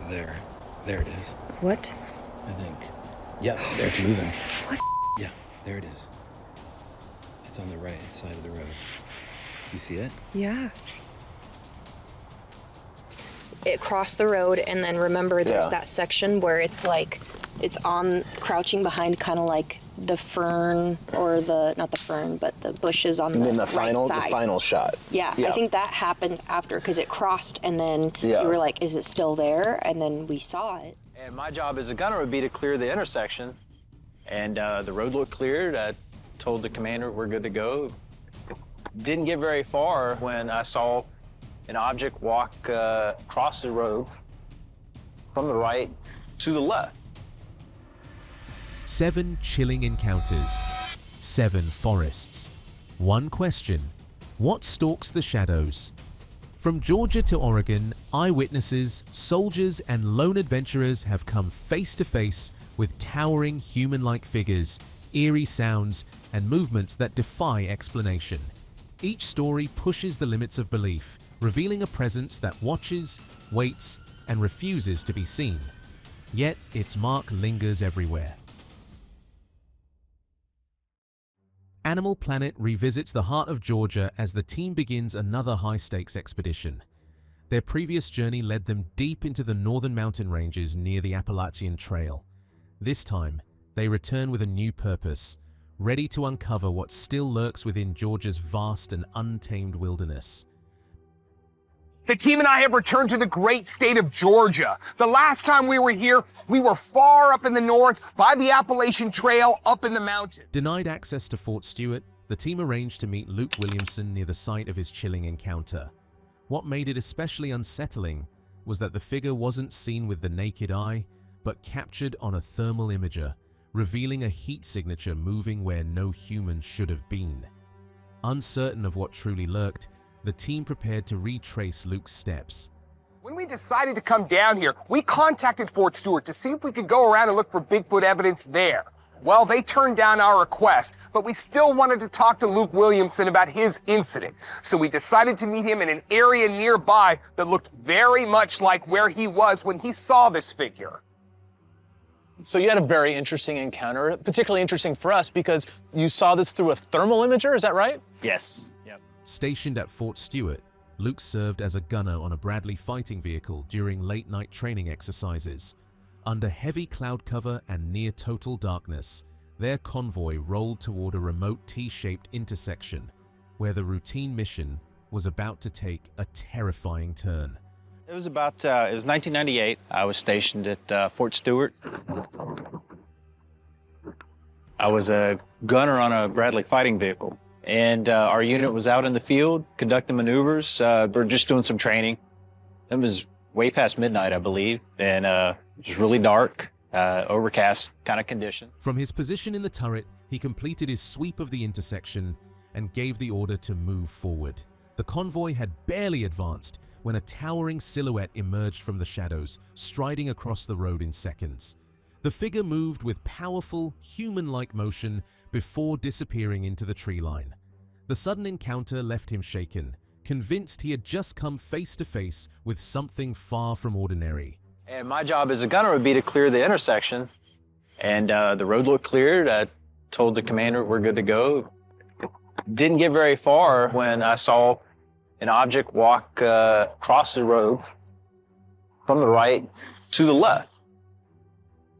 There. There it is. What? I think. Yep, there it's moving. What? Yeah, there it is. It's on the right side of the road. You see it? Yeah. It crossed the road, and then remember there's that section where it's like, it's on crouching behind kind of like the fern, or not the fern, but the bushes on the right side. The final shot. Yeah, I think that happened after, because it crossed, and then we were like, is it still there? And then we saw it. And my job as a gunner would be to clear the intersection, and the road looked cleared. I told the commander we're good to go. Didn't get very far when I saw an object walk across the road from the right to the left. 7 chilling encounters, 7 forests. One question: what stalks the shadows? From Georgia to Oregon, eyewitnesses, soldiers, and lone adventurers have come face to face with towering human-like figures, eerie sounds, and movements that defy explanation. Each story pushes the limits of belief, revealing a presence that watches, waits, and refuses to be seen. Yet its mark lingers everywhere. Animal Planet revisits the heart of Georgia as the team begins another high-stakes expedition. Their previous journey led them deep into the northern mountain ranges near the Appalachian Trail. This time, they return with a new purpose, ready to uncover what still lurks within Georgia's vast and untamed wilderness. The team and I have returned to the great state of Georgia. The last time we were here, we were far up in the north by the Appalachian Trail up in the mountains. Denied access to Fort Stewart, the team arranged to meet Luke Williamson near the site of his chilling encounter. What made it especially unsettling was that the figure wasn't seen with the naked eye, but captured on a thermal imager, revealing a heat signature moving where no human should have been. Uncertain of what truly lurked, the team prepared to retrace Luke's steps. When we decided to come down here, we contacted Fort Stewart to see if we could go around and look for Bigfoot evidence there. Well, they turned down our request, but we still wanted to talk to Luke Williamson about his incident. So we decided to meet him in an area nearby that looked very much like where he was when he saw this figure. So you had a very interesting encounter, particularly interesting for us because you saw this through a thermal imager, is that right? Yes. Yep. Stationed at Fort Stewart, Luke served as a gunner on a Bradley fighting vehicle during late-night training exercises. Under heavy cloud cover and near total darkness, their convoy rolled toward a remote T-shaped intersection where the routine mission was about to take a terrifying turn. It was 1998. I was stationed at Fort Stewart. I was a gunner on a Bradley fighting vehicle, and our unit was out in the field conducting maneuvers. We're just doing some training. It was way past midnight, I believe, and it was really dark, overcast kind of condition. From his position in the turret, he completed his sweep of the intersection and gave the order to move forward. The convoy had barely advanced when a towering silhouette emerged from the shadows, striding across the road in seconds. The figure moved with powerful, human-like motion before disappearing into the tree line. The sudden encounter left him shaken, convinced he had just come face to face with something far from ordinary. And my job as a gunner would be to clear the intersection, and the road looked cleared. I told the commander we're good to go. Didn't get very far when I saw an object walk across the road from the right to the left.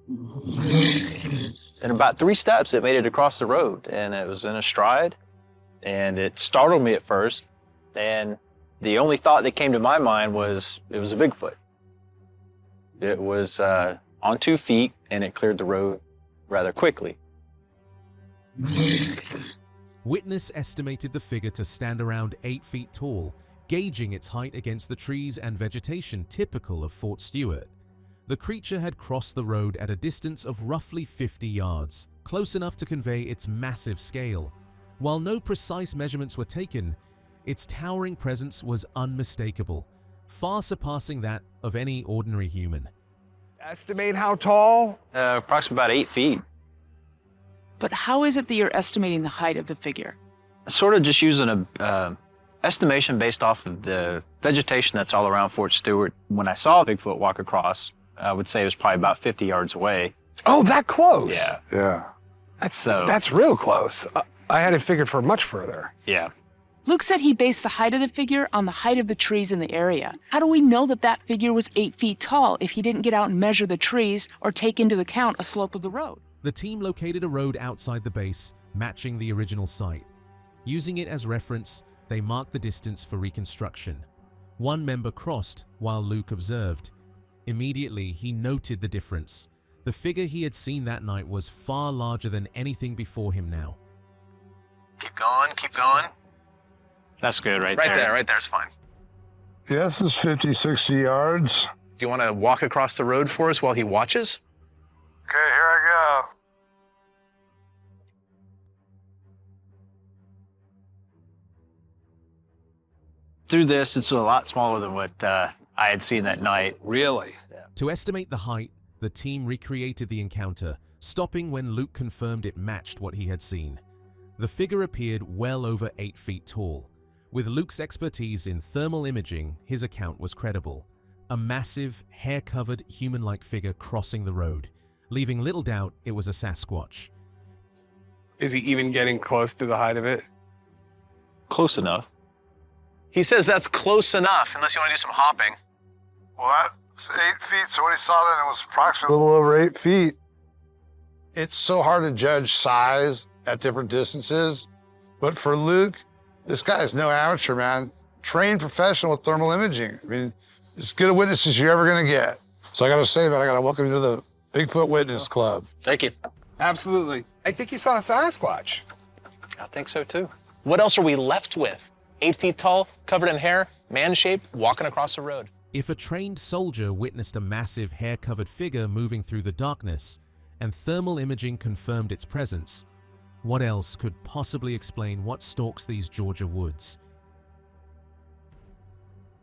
In about 3 steps, it made it across the road, and it was in a stride, and it startled me at first, and the only thought that came to my mind was it was a Bigfoot. It was on 2 feet, and it cleared the road rather quickly. Witness estimated the figure to stand around 8 feet tall, gauging its height against the trees and vegetation typical of Fort Stewart. The creature had crossed the road at a distance of roughly 50 yards, close enough to convey its massive scale. While no precise measurements were taken, its towering presence was unmistakable, far surpassing that of any ordinary human. Estimate how tall? Approximately about 8 feet. But how is it that you're estimating the height of the figure? Sort of just using a estimation based off of the vegetation that's all around Fort Stewart. When I saw Bigfoot walk across, I would say it was probably about 50 yards away. Oh, that close? Yeah. Yeah. That's real close. I had it figured for much further. Yeah. Luke said he based the height of the figure on the height of the trees in the area. How do we know that that figure was 8 feet tall if he didn't get out and measure the trees or take into account a slope of the road? The team located a road outside the base, matching the original site. Using it as reference, they marked the distance for reconstruction. One member crossed while Luke observed. Immediately, he noted the difference. The figure he had seen that night was far larger than anything before him now. Keep going, keep going. That's good right there. Right there's fine. Yeah, this is 50, 60 yards. Do you want to walk across the road for us while he watches? Okay, here I go. Through this, it's a lot smaller than what I had seen that night. Really? To estimate the height, the team recreated the encounter, stopping when Luke confirmed it matched what he had seen. The figure appeared well over 8 feet tall. With Luke's expertise in thermal imaging, his account was credible. A massive, hair-covered, human-like figure crossing the road, leaving little doubt it was a Sasquatch. Is he even getting close to the height of it? Close enough. He says that's close enough, unless you want to do some hopping. Well, that's 8 feet, so when he saw that, it was approximately a little over 8 feet. It's so hard to judge size at different distances, but for Luke, this guy is no amateur, man. Trained professional with thermal imaging. I mean, as good a witness as you're ever gonna get. So I gotta say, man, I gotta welcome you to the Bigfoot Witness Club. Thank you. Absolutely. I think you saw a Sasquatch. I think so too. What else are we left with? 8 feet tall, covered in hair, man-shaped, walking across the road. If a trained soldier witnessed a massive hair-covered figure moving through the darkness, and thermal imaging confirmed its presence, what else could possibly explain what stalks these Georgia woods?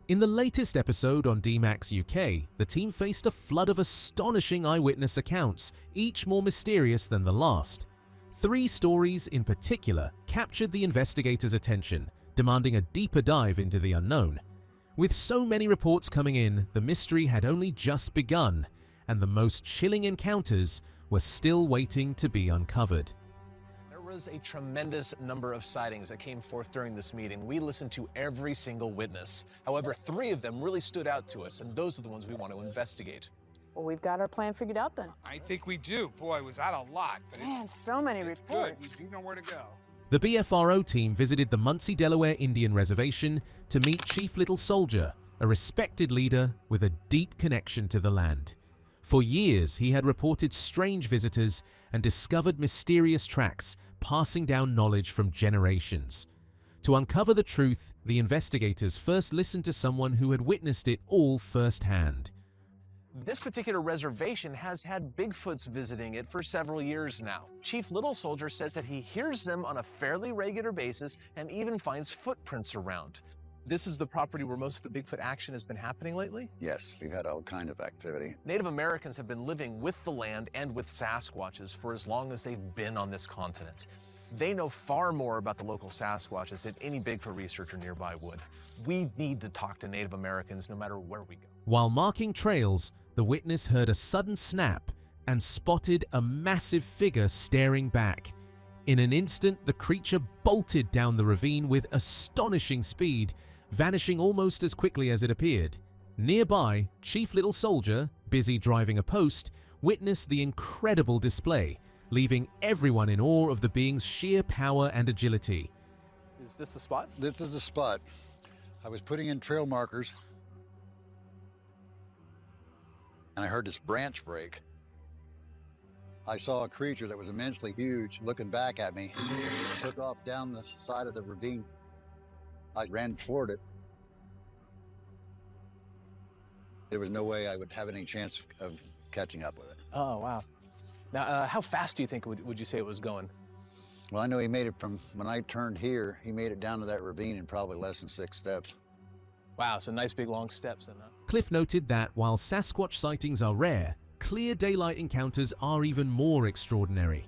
In the latest episode on DMAX UK, the team faced a flood of astonishing eyewitness accounts, each more mysterious than the last. 3 stories in particular captured the investigators' attention, demanding a deeper dive into the unknown. With so many reports coming in, the mystery had only just begun, and the most chilling encounters were still waiting to be uncovered. There was a tremendous number of sightings that came forth during this meeting. We listened to every single witness. However, 3 of them really stood out to us, and those are the ones we want to investigate. Well, we've got our plan figured out then. I think we do. Boy, was that a lot. But Man, so many it's reports. good. We do know where to go. The BFRO team visited the Muncie, Delaware Indian Reservation to meet Chief Little Soldier, a respected leader with a deep connection to the land. For years, he had reported strange visitors and discovered mysterious tracks, passing down knowledge from generations. To uncover the truth, the investigators first listened to someone who had witnessed it all firsthand. This particular reservation has had Bigfoots visiting it for several years now. Chief Little Soldier says that he hears them on a fairly regular basis and even finds footprints around. This is the property where most of the Bigfoot action has been happening lately? Yes, we've had all kind of activity. Native Americans have been living with the land and with Sasquatches for as long as they've been on this continent. They know far more about the local Sasquatches than any Bigfoot researcher nearby would. We need to talk to Native Americans no matter where we go. While marking trails, the witness heard a sudden snap and spotted a massive figure staring back. In an instant, the creature bolted down the ravine with astonishing speed, vanishing almost as quickly as it appeared. Nearby, Chief Little Soldier, busy driving a post, witnessed the incredible display, leaving everyone in awe of the being's sheer power and agility. Is this the spot? This is the spot. I was putting in trail markers, and I heard this branch break. I saw a creature that was immensely huge looking back at me. It took off down the side of the ravine. I ran toward it. There was no way I would have any chance of catching up with it. Oh, wow. Now, how fast do you think would you say it was going? Well, I know he made it from when I turned here, he made it down to that ravine in probably less than 6 steps. Wow, so nice big long steps in that. Cliff noted that while Sasquatch sightings are rare, clear daylight encounters are even more extraordinary.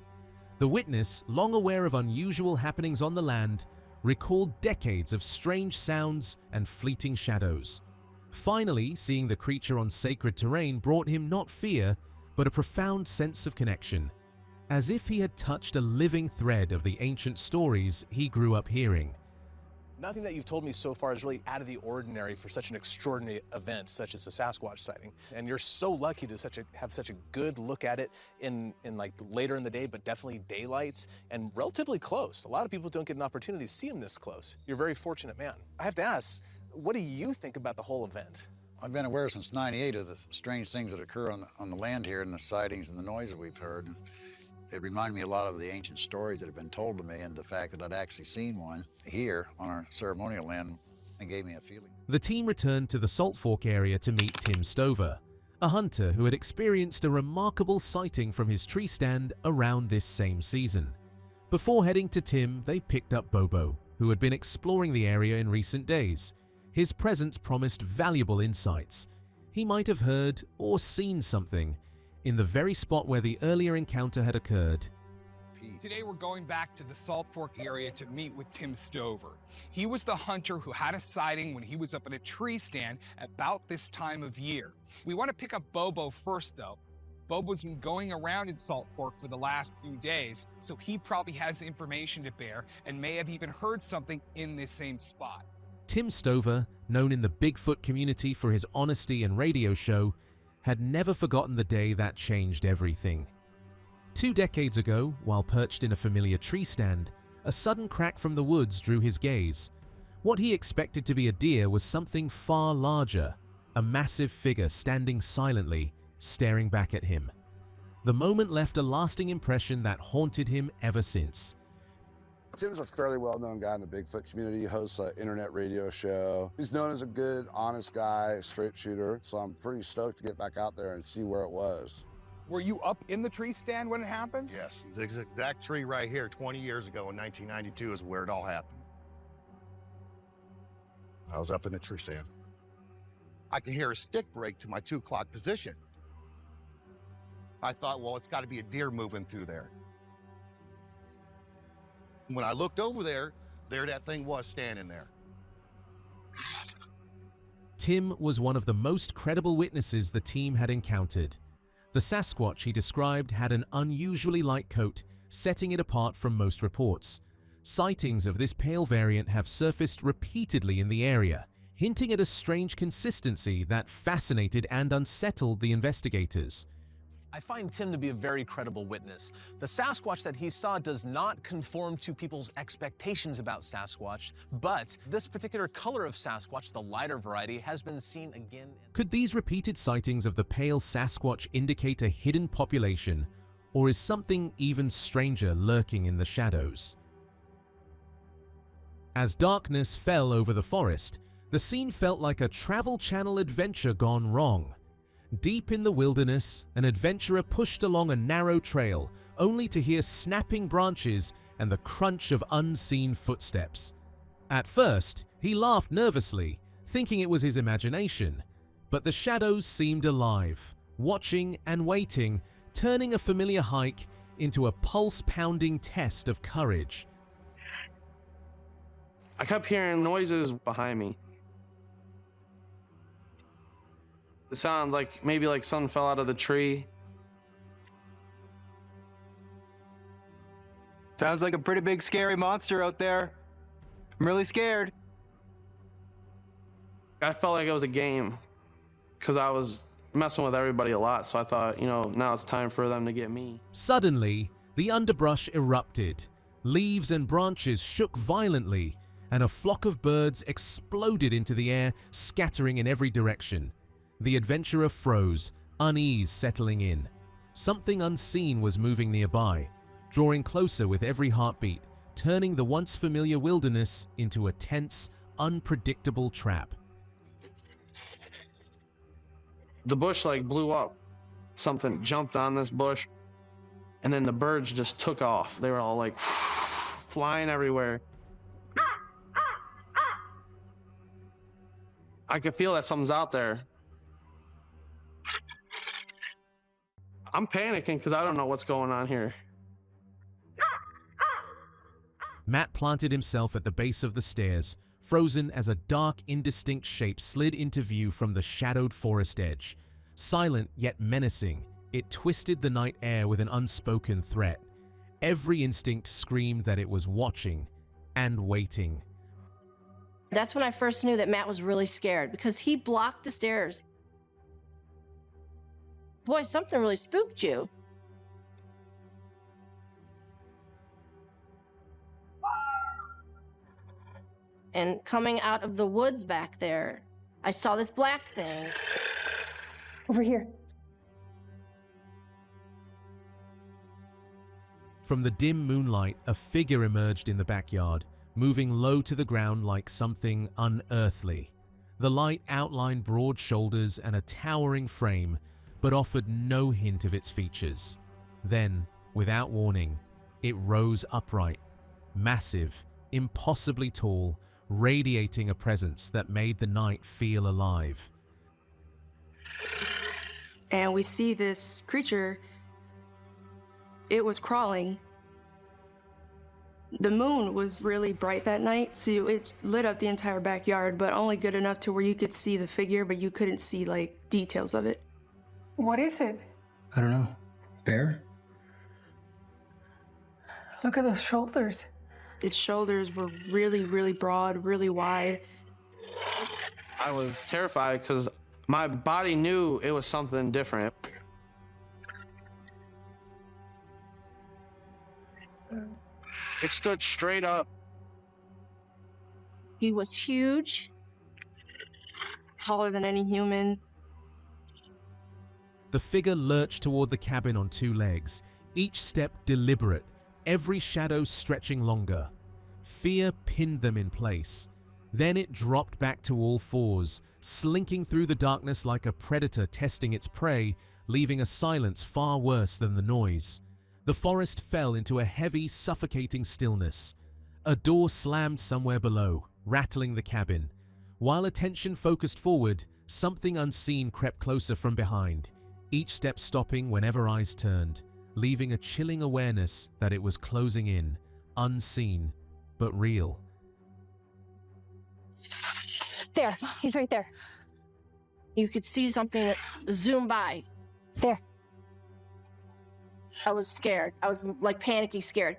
The witness, long aware of unusual happenings on the land, recalled decades of strange sounds and fleeting shadows. Finally, seeing the creature on sacred terrain brought him not fear, but a profound sense of connection, as if he had touched a living thread of the ancient stories he grew up hearing. Nothing that you've told me so far is really out of the ordinary for such an extraordinary event such as a Sasquatch sighting. And you're so lucky to have such a good look at it in like later in the day, but definitely daylights and relatively close. A lot of people don't get an opportunity to see them this close. You're a very fortunate man. I have to ask, what do you think about the whole event? I've been aware since '98 of the strange things that occur on the land here and the sightings and the noise that we've heard. It reminded me a lot of the ancient stories that have been told to me, and the fact that I'd actually seen one here on our ceremonial land, and gave me a feeling. The team returned to the Salt Fork area to meet Tim Stover, a hunter who had experienced a remarkable sighting from his tree stand around this same season. Before heading to Tim, they picked up Bobo, who had been exploring the area in recent days. His presence promised valuable insights. He might have heard or seen something in the very spot where the earlier encounter had occurred. Today we're going back to the Salt Fork area to meet with Tim Stover. He was the hunter who had a sighting when he was up at a tree stand about this time of year. We want to pick up Bobo first though. Bobo's been going around in Salt Fork for the last few days, so he probably has information to bear and may have even heard something in this same spot. Tim Stover, known in the Bigfoot community for his honesty and radio show, had never forgotten the day that changed everything. 2 decades ago, while perched in a familiar tree stand, a sudden crack from the woods drew his gaze. What he expected to be a deer was something far larger, a massive figure standing silently, staring back at him. The moment left a lasting impression that haunted him ever since. Tim's a fairly well-known guy in the Bigfoot community. He hosts an internet radio show. He's known as a good, honest guy, straight shooter, so I'm pretty stoked to get back out there and see where it was. Were you up in the tree stand when it happened? Yes, this exact tree right here 20 years ago in 1992 is where it all happened. I was up in the tree stand. I could hear a stick break to my 2 o'clock position. I thought, well, it's got to be a deer moving through there. When I looked over there that thing was standing there. Tim was one of the most credible witnesses the team had encountered. The Sasquatch he described had an unusually light coat, setting it apart from most reports. Sightings of this pale variant have surfaced repeatedly in the area, hinting at a strange consistency that fascinated and unsettled the investigators. I find Tim to be a very credible witness. The Sasquatch that he saw does not conform to people's expectations about Sasquatch, but this particular color of Sasquatch, the lighter variety, has been seen again. Could these repeated sightings of the pale Sasquatch indicate a hidden population, or is something even stranger lurking in the shadows? As darkness fell over the forest, the scene felt like a Travel Channel adventure gone wrong. Deep in the wilderness, an adventurer pushed along a narrow trail, only to hear snapping branches and the crunch of unseen footsteps. At first, he laughed nervously, thinking it was his imagination, but the shadows seemed alive, watching and waiting, turning a familiar hike into a pulse-pounding test of courage. I kept hearing noises behind me. It sounded like maybe like something fell out of the tree. Sounds like a pretty big scary monster out there. I'm really scared. I felt like it was a game because I was messing with everybody a lot. So I thought, now it's time for them to get me. Suddenly, the underbrush erupted. Leaves and branches shook violently, and a flock of birds exploded into the air, scattering in every direction. The adventurer froze, unease settling in. Something unseen was moving nearby, drawing closer with every heartbeat, turning the once familiar wilderness into a tense, unpredictable trap. The bush blew up. Something jumped on this bush, and then the birds just took off. They were all flying everywhere. I could feel that something's out there. I'm panicking because I don't know what's going on here. Matt planted himself at the base of the stairs, frozen as a dark, indistinct shape slid into view from the shadowed forest edge. Silent yet menacing, it twisted the night air with an unspoken threat. Every instinct screamed that it was watching and waiting. That's when I first knew that Matt was really scared, because he blocked the stairs. Boy, something really spooked you. And coming out of the woods back there, I saw this black thing. Over here. From the dim moonlight, a figure emerged in the backyard, moving low to the ground like something unearthly. The light outlined broad shoulders and a towering frame, but offered no hint of its features. Then, without warning, it rose upright, massive, impossibly tall, radiating a presence that made the night feel alive. And we see this creature. It was crawling. The moon was really bright that night, so it lit up the entire backyard, but only good enough to where you could see the figure, but you couldn't see, like, details of it. What is it? I don't know. Bear? Look at those shoulders. Its shoulders were really, really broad, really wide. I was terrified because my body knew it was something different. It stood straight up. He was huge. Taller than any human. The figure lurched toward the cabin on two legs, each step deliberate, every shadow stretching longer. Fear pinned them in place. Then it dropped back to all fours, slinking through the darkness like a predator testing its prey, leaving a silence far worse than the noise. The forest fell into a heavy, suffocating stillness. A door slammed somewhere below, rattling the cabin. While attention focused forward, something unseen crept closer from behind, each step stopping whenever eyes turned, leaving a chilling awareness that it was closing in, unseen, but real. There, he's right there. You could see something zoom by. There. I was scared. I was like panicky scared.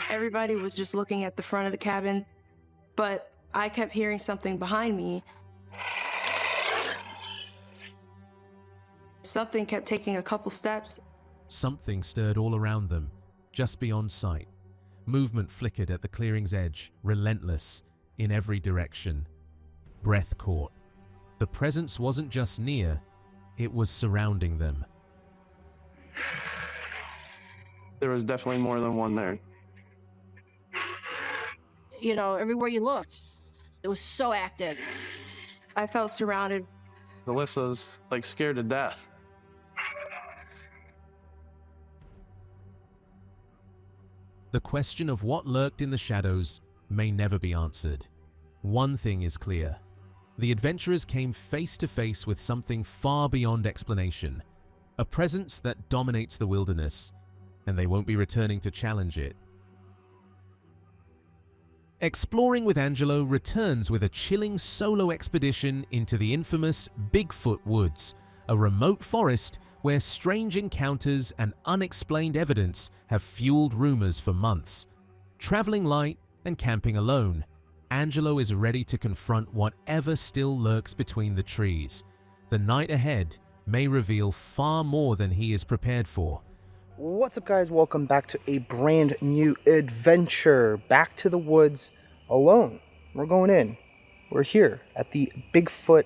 Everybody was just looking at the front of the cabin, but I kept hearing something behind me. Something kept taking a couple steps. Something stirred all around them, just beyond sight. Movement flickered at the clearing's edge, relentless, in every direction. Breath caught. The presence wasn't just near, it was surrounding them. There was definitely more than one there. You know, everywhere you looked, it was so active. I felt surrounded. Alyssa's like scared to death. The question of what lurked in the shadows may never be answered. One thing is clear. The adventurers came face to face with something far beyond explanation, a presence that dominates the wilderness, and they won't be returning to challenge it. Exploring with Angelo returns with a chilling solo expedition into the infamous Bigfoot Woods, a remote forest where strange encounters and unexplained evidence have fueled rumors for months. Traveling light and camping alone, Angelo is ready to confront whatever still lurks between the trees. The night ahead may reveal far more than he is prepared for. What's up, guys? Welcome back to a brand new adventure. Back to the woods alone. We're going in. We're here at the Bigfoot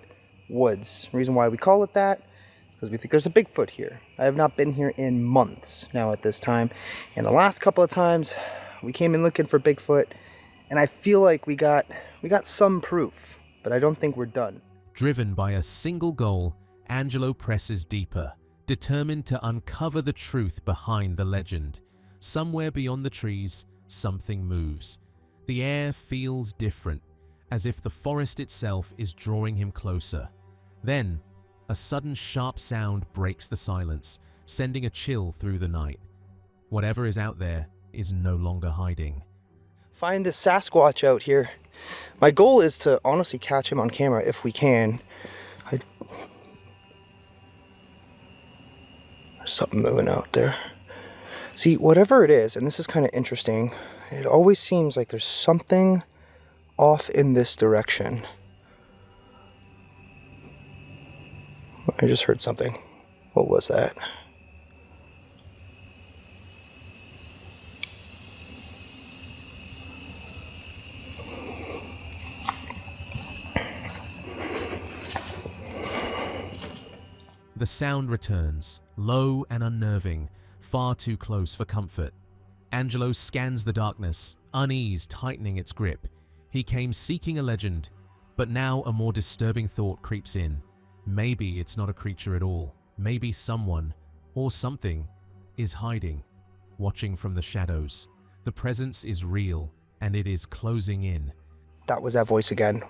Woods. The reason why we call it that is because we think there's a Bigfoot here. I have not been here in months now at this time. And the last couple of times we came in looking for Bigfoot, and I feel like we got some proof, but I don't think we're done. Driven by a single goal, Angelo presses deeper, determined to uncover the truth behind the legend. Somewhere beyond the trees, something moves. The air feels different, as if the forest itself is drawing him closer. Then, a sudden sharp sound breaks the silence, sending a chill through the night. Whatever is out there is no longer hiding. Find this Sasquatch out here. My goal is to honestly catch him on camera if we can. There's something moving out there. See, whatever it is, and this is kind of interesting, it always seems like there's something off in this direction. I just heard something. What was that? The sound returns, low and unnerving, far too close for comfort. Angelo scans the darkness, unease tightening its grip. He came seeking a legend, but now a more disturbing thought creeps in. Maybe it's not a creature at all. Maybe someone, or something, is hiding, watching from the shadows. The presence is real, and it is closing in. That was that voice again.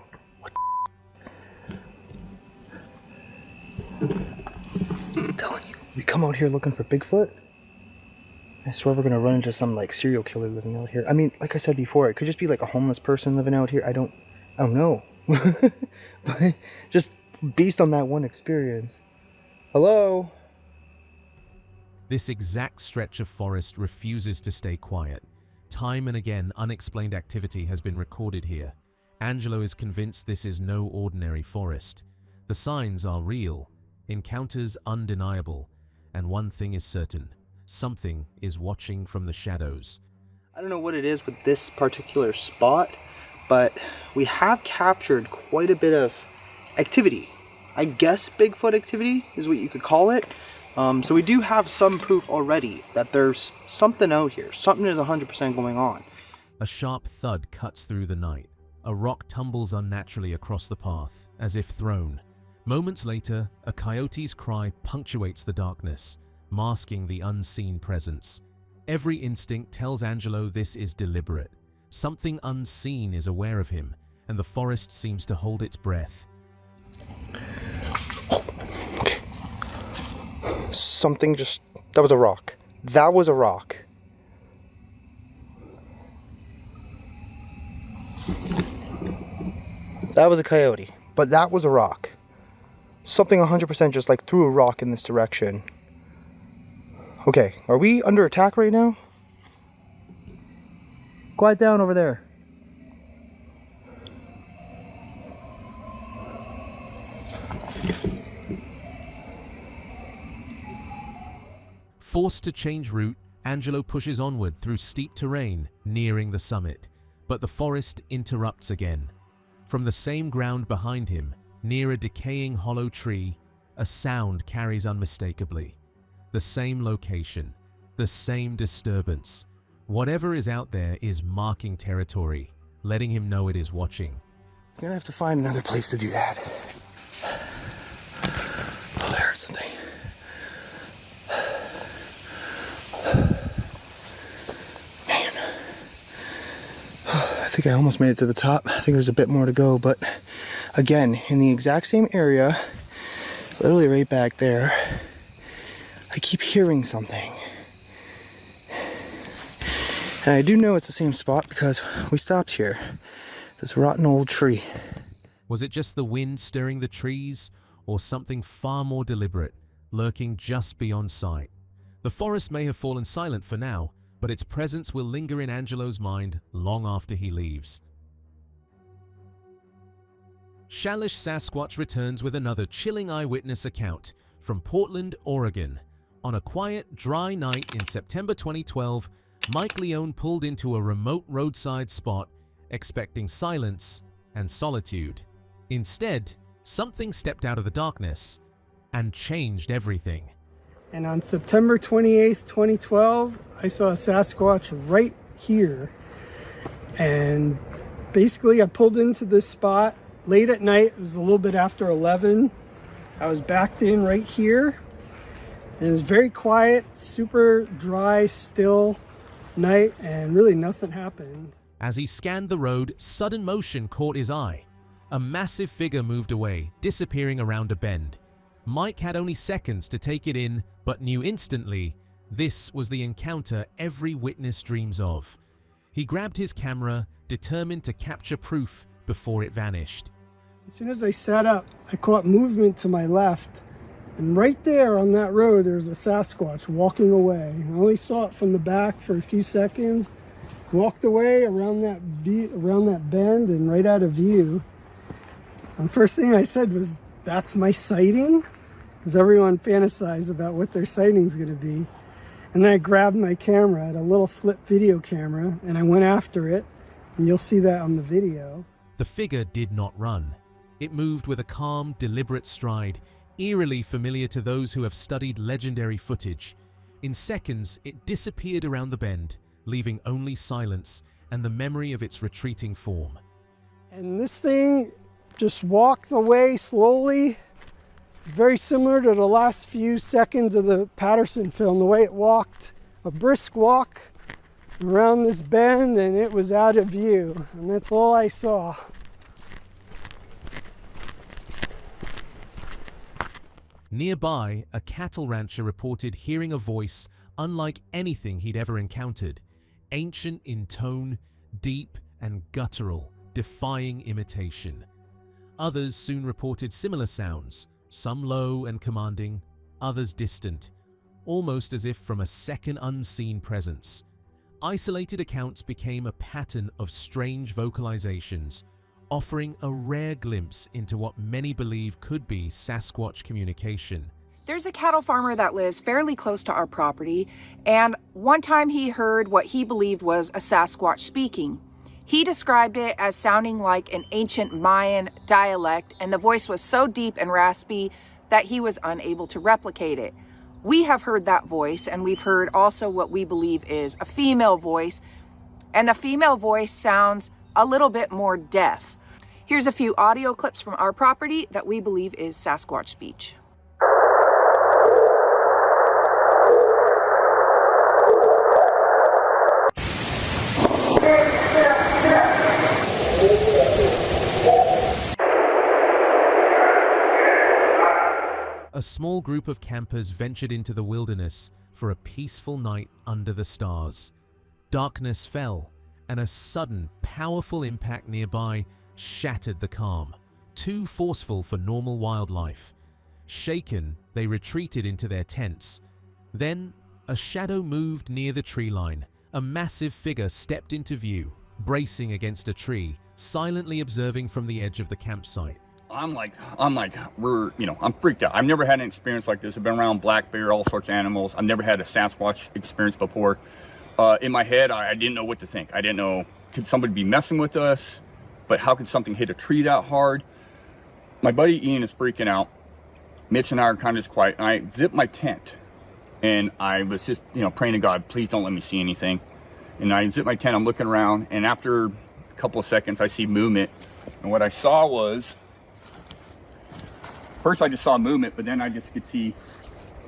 I'm telling you, we come out here looking for Bigfoot. I swear we're gonna run into some like serial killer living out here. I mean, like I said before, it could just be like a homeless person living out here. I don't know. But just based on that one experience. Hello? This exact stretch of forest refuses to stay quiet. Time and again, unexplained activity has been recorded here. Angelo is convinced this is no ordinary forest. The signs are real, encounters undeniable, and one thing is certain. Something is watching from the shadows. I don't know what it is with this particular spot, but we have captured quite a bit of activity. I guess Bigfoot activity is what you could call it. So we do have some proof already that there's something out here. Something is 100% going on. A sharp thud cuts through the night. A rock tumbles unnaturally across the path, as if thrown. Moments later, a coyote's cry punctuates the darkness, masking the unseen presence. Every instinct tells Angelo this is deliberate. Something unseen is aware of him, and the forest seems to hold its breath. Okay. Something just... That was a rock. That was a rock. That was a coyote, but that was a rock. Something 100% just like threw a rock in this direction. Okay, are we under attack right now? Quiet down over there. Forced to change route, Angelo pushes onward through steep terrain, nearing the summit. But the forest interrupts again. From the same ground behind him, near a decaying hollow tree, a sound carries unmistakably. The same location, the same disturbance. Whatever is out there is marking territory, letting him know it is watching. I'm gonna have to find another place to do that. Oh, I heard something. Man. I think I almost made it to the top. I think there's a bit more to go, but again, in the exact same area, literally right back there, I keep hearing something. And I do know it's the same spot because we stopped here. This rotten old tree. Was it just the wind stirring the trees, or something far more deliberate, lurking just beyond sight? The forest may have fallen silent for now, but its presence will linger in Angelo's mind long after he leaves. Shalish Sasquatch returns with another chilling eyewitness account from Portland, Oregon. On a quiet, dry night in September 2012, Mike Leone pulled into a remote roadside spot, expecting silence and solitude. Instead, something stepped out of the darkness and changed everything. And on September 28th, 2012, I saw a Sasquatch right here. And basically I pulled into this spot late at night. It was a little bit after 11. I was backed in right here. And it was very quiet, super dry, still night, and really nothing happened. As he scanned the road, sudden motion caught his eye. A massive figure moved away, disappearing around a bend. Mike had only seconds to take it in, but knew instantly This was the encounter every witness dreams of. He grabbed his camera, determined to capture proof before it vanished. As soon as I sat up, I caught movement to my left. And right there on that road, there was a Sasquatch walking away. I only saw it from the back for a few seconds. Walked away around that bend and right out of view. And the first thing I said was, "That's my sighting?" Because everyone fantasized about what their sighting's going to be. And then I grabbed my camera, I had a little flip video camera, and I went after it. And you'll see that on the video. The figure did not run. It moved with a calm, deliberate stride, eerily familiar to those who have studied legendary footage. In seconds, it disappeared around the bend, leaving only silence and the memory of its retreating form. And this thing just walked away slowly, very similar to the last few seconds of the Patterson film, the way it walked, a brisk walk around this bend, and it was out of view. And that's all I saw. Nearby, a cattle rancher reported hearing a voice unlike anything he'd ever encountered, ancient in tone, deep and guttural, defying imitation. Others soon reported similar sounds, some low and commanding, others distant, almost as if from a second unseen presence. Isolated accounts became a pattern of strange vocalizations, offering a rare glimpse into what many believe could be Sasquatch communication. There's a cattle farmer that lives fairly close to our property, and one time he heard what he believed was a Sasquatch speaking. He described it as sounding like an ancient Mayan dialect, and the voice was so deep and raspy that he was unable to replicate it. We have heard that voice, and we've heard also what we believe is a female voice, and the female voice sounds a little bit more deaf. Here's a few audio clips from our property that we believe is Sasquatch speech. A small group of campers ventured into the wilderness for a peaceful night under the stars. Darkness fell, and a sudden, powerful impact nearby shattered the calm, too forceful for normal wildlife. Shaken, they retreated into their tents. Then, a shadow moved near the tree line. A massive figure stepped into view, bracing against a tree, silently observing from the edge of the campsite. I'm freaked out. I've never had an experience like this. I've been around black bear, all sorts of animals. I've never had a Sasquatch experience before. In my head, I didn't know what to think. I didn't know, could somebody be messing with us? But how could something hit a tree that hard? My buddy Ian is freaking out. Mitch and I are kind of just quiet. And I zipped my tent. And I was just, praying to God, please don't let me see anything. And I zipped my tent, I'm looking around. And after a couple of seconds, I see movement. And what I saw was, first I just saw movement, but then I just could see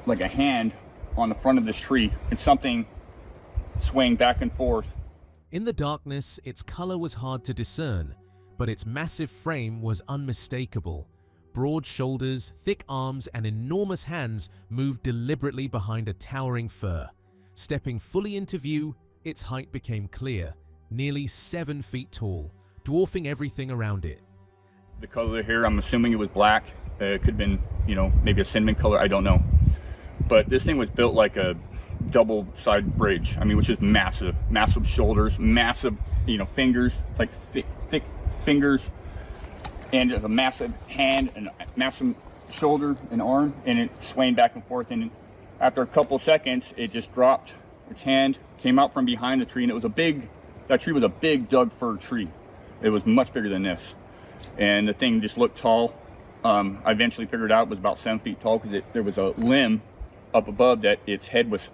like a hand on the front of this tree and something swaying back and forth. In the darkness, its color was hard to discern, but its massive frame was unmistakable. Broad shoulders, thick arms, and enormous hands moved deliberately behind a towering fir. Stepping fully into view, its height became clear, nearly 7 feet tall, dwarfing everything around it. The color of the hair, I'm assuming it was black. It could have been, maybe a cinnamon color, I don't know. But this thing was built like a double-sided bridge. Which is massive. Massive shoulders, massive, fingers, like thick fingers, and a massive hand and a massive shoulder and arm, and it swaying back and forth. And after a couple seconds, it just dropped its hand, came out from behind the tree, and that tree was a big Doug fir tree. It was much bigger than this. And the thing just looked tall. I eventually figured out it was about 7 feet tall because there was a limb up above that its head was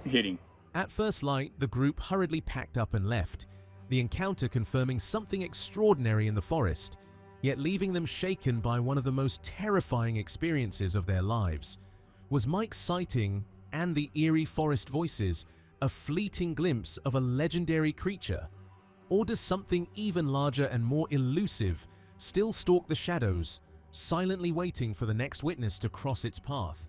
hitting. At first light, the group hurriedly packed up and left, the encounter confirming something extraordinary in the forest, yet leaving them shaken by one of the most terrifying experiences of their lives. Was Mike's sighting and the eerie forest voices a fleeting glimpse of a legendary creature? Or does something even larger and more elusive still stalk the shadows, silently waiting for the next witness to cross its path?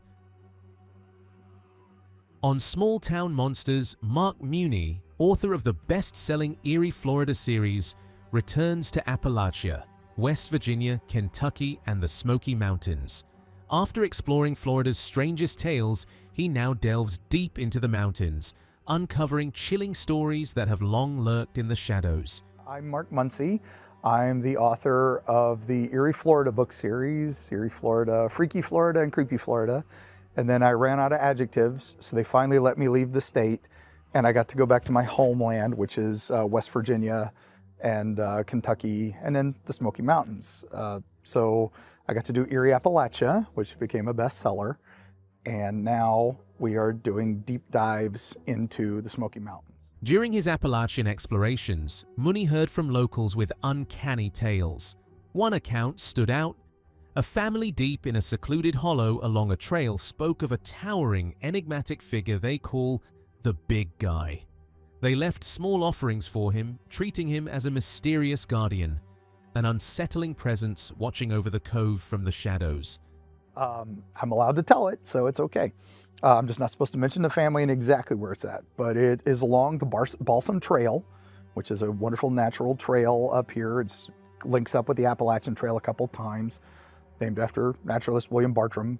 On Small Town Monsters, Mark Muni, author of the best-selling Eerie, Florida series, returns to Appalachia, West Virginia, Kentucky, and the Smoky Mountains. After exploring Florida's strangest tales, he now delves deep into the mountains, uncovering chilling stories that have long lurked in the shadows. I'm Mark Muncy. I'm the author of the Eerie Florida book series, Eerie Florida, Freaky Florida, and Creepy Florida. And then I ran out of adjectives, so they finally let me leave the state, and I got to go back to my homeland, which is West Virginia and Kentucky, and then the Smoky Mountains. So I got to do Eerie Appalachia, which became a bestseller, and now we are doing deep dives into the Smoky Mountains. During his Appalachian explorations, Muni heard from locals with uncanny tales. One account stood out. A family deep in a secluded hollow along a trail spoke of a towering, enigmatic figure they call the Big Guy. They left small offerings for him, treating him as a mysterious guardian, an unsettling presence watching over the cove from the shadows. I'm allowed to tell it, so it's okay. I'm just not supposed to mention the family and exactly where it's at, but it is along the Balsam Trail, which is a wonderful natural trail up here. It links up with the Appalachian Trail a couple times, named after naturalist William Bartram.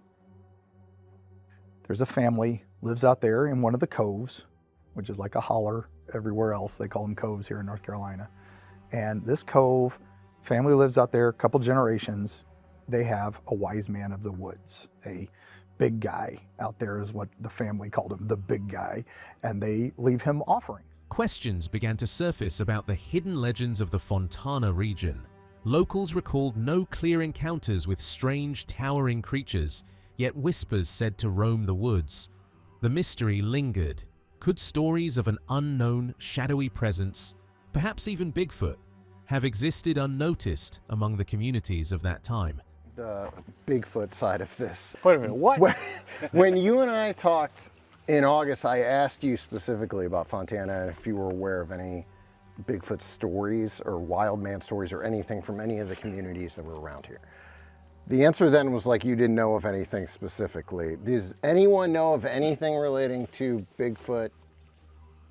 There's a family, lives out there in one of the coves, which is like a holler everywhere else. They call them coves here in North Carolina. And this cove, family lives out there a couple generations. They have a wise man of the woods, a big guy out there is what the family called him, the Big Guy, and they leave him offerings. Questions began to surface about the hidden legends of the Fontana region. Locals recalled no clear encounters with strange, towering creatures, yet whispers said to roam the woods. The mystery lingered. Could stories of an unknown, shadowy presence, perhaps even Bigfoot, have existed unnoticed among the communities of that time? The Bigfoot side of this. Wait a minute, what? When you and I talked in August, I asked you specifically about Fontana and if you were aware of any Bigfoot stories or wild man stories or anything from any of the communities that were around here. The answer then was like you didn't know of anything specifically. Does anyone know of anything relating to Bigfoot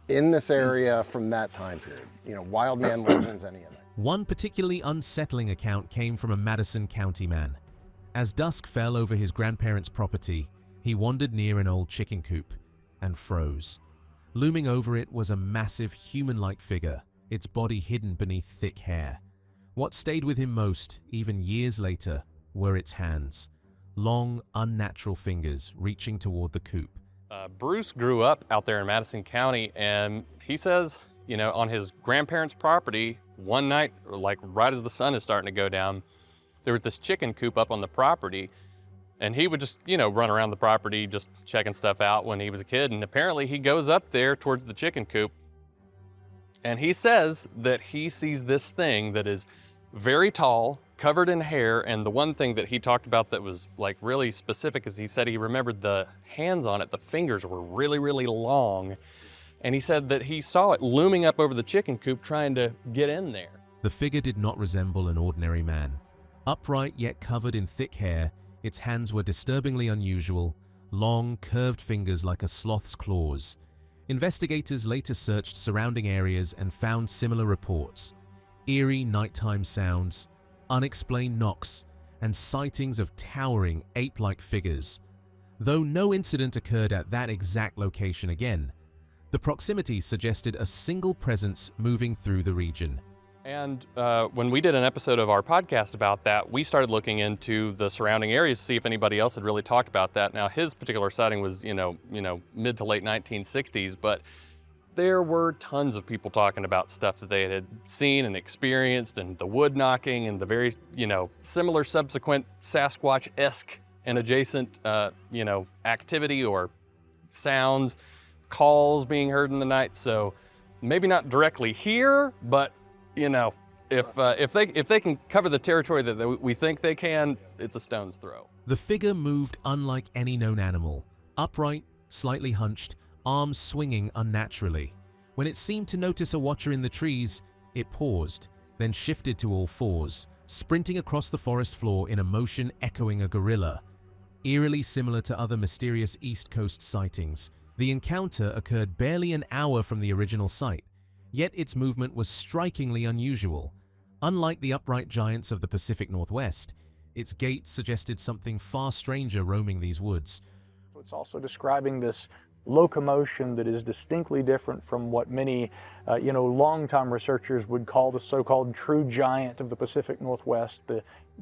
in this area from that time period? You know, wild man legends, any of that? One particularly unsettling account came from a Madison County man. As dusk fell over his grandparents' property, he wandered near an old chicken coop and froze. Looming over it was a massive human-like figure, its body hidden beneath thick hair. What stayed with him most, even years later, were its hands. Long, unnatural fingers reaching toward the coop. Bruce grew up out there in Madison County, and he says, you know, on his grandparents' property, one night, like right as the sun is starting to go down, there was this chicken coop up on the property, and he would just, you know, run around the property just checking stuff out when he was a kid. And apparently he goes up there towards the chicken coop, and he says that he sees this thing that is very tall, covered in hair, and the one thing that he talked about that was like really specific is he said he remembered the hands on it, the fingers were really, really long. And he said that he saw it looming up over the chicken coop trying to get in there. The figure did not resemble an ordinary man. Upright yet covered in thick hair, its hands were disturbingly unusual, long, curved fingers like a sloth's claws. Investigators later searched surrounding areas and found similar reports. Eerie nighttime sounds, unexplained knocks, and sightings of towering ape-like figures. Though no incident occurred at that exact location again, the proximity suggested a single presence moving through the region. And when we did an episode of our podcast about that, we started looking into the surrounding areas to see if anybody else had really talked about that. Now, his particular sighting was, you know, mid to late 1960s, but there were tons of people talking about stuff that they had seen and experienced, and the wood knocking and the very, similar subsequent Sasquatch-esque and adjacent, activity or sounds, calls being heard in the night. So maybe not directly here, but if they can cover the territory that we think they can, it's a stone's throw. The figure moved unlike any known animal, upright, slightly hunched, arms swinging unnaturally. When it seemed to notice a watcher in the trees, it paused, then shifted to all fours, sprinting across the forest floor in a motion echoing a gorilla. Eerily similar to other mysterious East Coast sightings, The encounter occurred barely an hour from the original site, yet its movement was strikingly unusual. Unlike the upright giants of the Pacific Northwest, its gait suggested something far stranger roaming these woods. It's also describing this locomotion that is distinctly different from what many, longtime researchers would call the so-called true giant of the Pacific Northwest,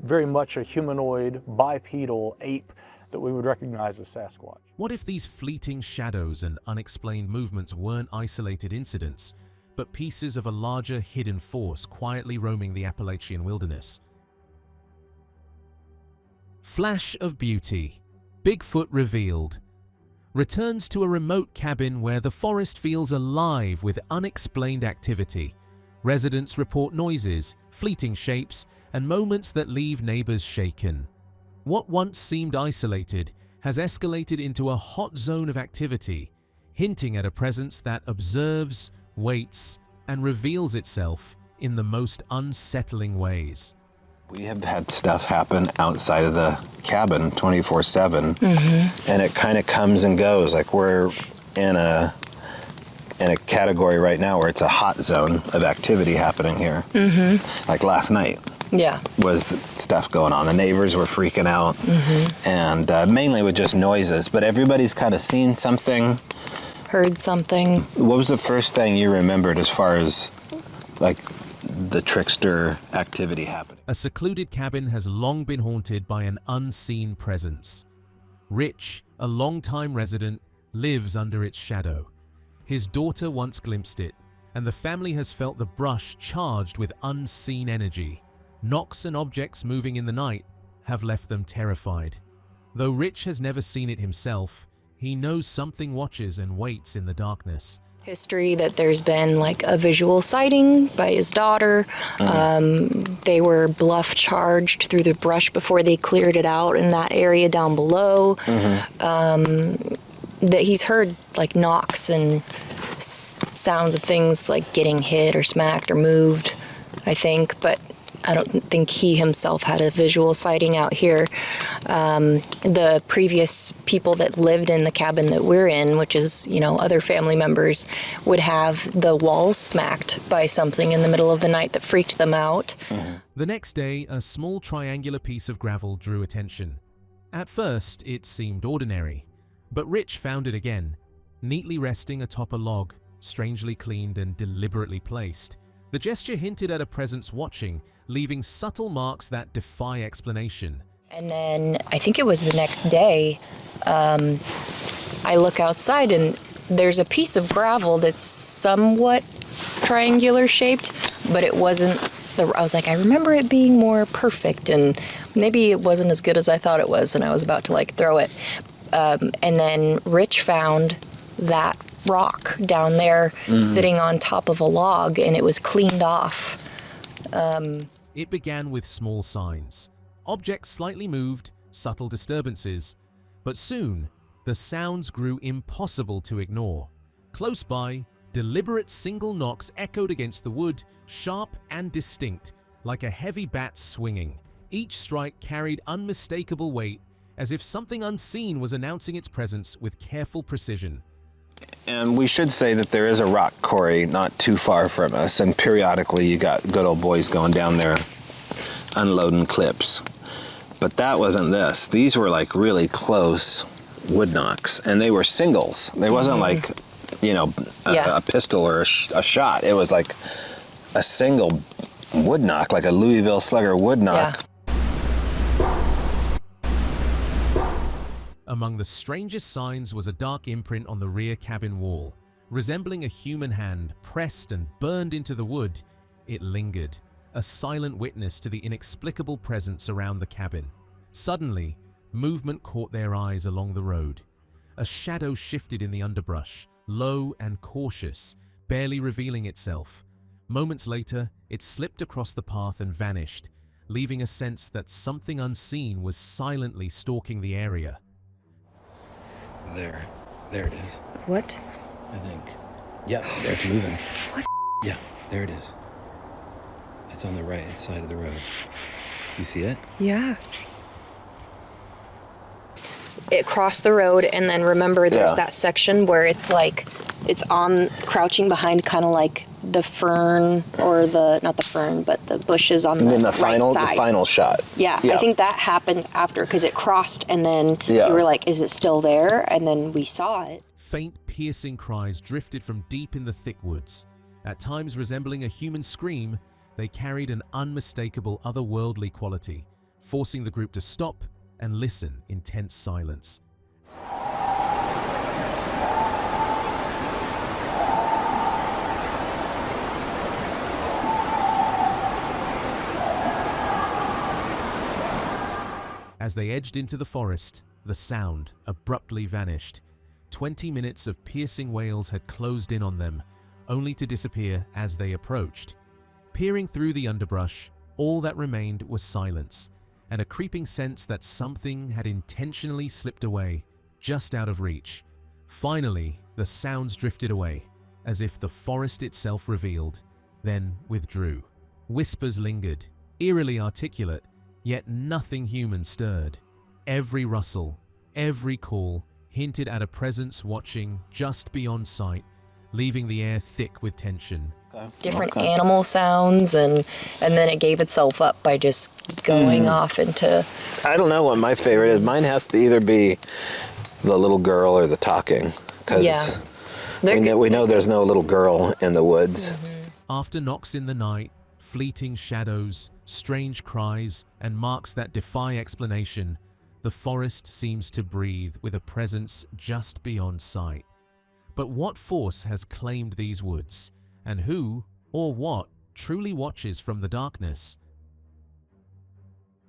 very much a humanoid, bipedal ape that we would recognize as Sasquatch. What if these fleeting shadows and unexplained movements weren't isolated incidents, but pieces of a larger hidden force quietly roaming the Appalachian wilderness? Flash of beauty. Bigfoot revealed. Returns to a remote cabin where the forest feels alive with unexplained activity. Residents report noises, fleeting shapes, and moments that leave neighbors shaken. What once seemed isolated has escalated into a hot zone of activity, hinting at a presence that observes, waits, and reveals itself in the most unsettling ways. We have had stuff happen outside of the cabin 24/7, and it kind of comes and goes. Like we're in a category right now where it's a hot zone of activity happening here. Like last night. Yeah. Was stuff going on. The neighbors were freaking out, and mainly with just noises, but everybody's kind of seen something. Heard something. What was the first thing you remembered as far as like the trickster activity happening? A secluded cabin has long been haunted by an unseen presence. Rich, a longtime resident, lives under its shadow. His daughter once glimpsed it, and the family has felt the brush charged with unseen energy. Knocks and objects moving in the night have left them terrified. Though Rich has never seen it himself, he knows something watches and waits in the darkness. History that there's been like a visual sighting by his daughter. They were bluff charged through the brush before they cleared it out in that area down below. That he's heard like knocks and sounds of things like getting hit or smacked or moved, I think, but I don't think he himself had a visual sighting out here. The previous people that lived in the cabin that we're in, which is, other family members, would have the walls smacked by something in the middle of the night that freaked them out. The next day, a small triangular piece of gravel drew attention. At first, it seemed ordinary, but Rich found it again, neatly resting atop a log, strangely cleaned and deliberately placed. The gesture hinted at a presence watching, leaving subtle marks that defy explanation. And then I think it was the next day, I look outside and there's a piece of gravel that's somewhat triangular shaped, but it wasn't. I was like, I remember it being more perfect, and maybe it wasn't as good as I thought it was, and I was about to throw it. And then Rich found that rock down there sitting on top of a log, and it was cleaned off. It began with small signs. Objects slightly moved, subtle disturbances. But soon, the sounds grew impossible to ignore. Close by, deliberate single knocks echoed against the wood, sharp and distinct, like a heavy bat swinging. Each strike carried unmistakable weight, as if something unseen was announcing its presence with careful precision. And we should say that there is a rock quarry not too far from us, and periodically you got good old boys going down there unloading clips. But that wasn't this. These were like really close wood knocks, and they were singles. They wasn't like, a pistol or a shot. It was like a single wood knock, like a Louisville Slugger wood knock. Among the strangest signs was a dark imprint on the rear cabin wall. Resembling a human hand pressed and burned into the wood, it lingered, a silent witness to the inexplicable presence around the cabin. Suddenly, movement caught their eyes along the road. A shadow shifted in the underbrush, low and cautious, barely revealing itself. Moments later, it slipped across the path and vanished, leaving a sense that something unseen was silently stalking the area. There it is. What? I think. Yep, there it's moving. What? Yeah, there it is. It's on the right side of the road. You see it? Yeah. it crossed the road, and then remember there's Yeah. that section where it's like, it's on crouching behind kind of like the fern, or not the fern, but the bushes on the And then the right side. final shot. Yeah, I think that happened after, because it crossed, and then Yeah. we were like, is it still there? And then we saw it. Faint, piercing cries drifted from deep in the thick woods. At times resembling a human scream, they carried an unmistakable otherworldly quality, forcing the group to stop and listen in tense silence. As they edged into the forest, the sound abruptly vanished. 20 minutes of piercing wails had closed in on them, only to disappear as they approached. Peering through the underbrush, all that remained was silence, and a creeping sense that something had intentionally slipped away, just out of reach. Finally, the sounds drifted away, as if the forest itself revealed, then withdrew. Whispers lingered, eerily articulate, yet nothing human stirred. Every rustle, every call hinted at a presence watching just beyond sight, leaving the air thick with tension. Different animal sounds, and then it gave itself up by just going off into... I don't know what my favorite is. Mine has to either be the little girl or the talking, because we know there's no little girl in the woods. After knocks in the night, fleeting shadows, strange cries, and marks that defy explanation, the forest seems to breathe with a presence just beyond sight. But what force has claimed these woods, and who, or what, truly watches from the darkness?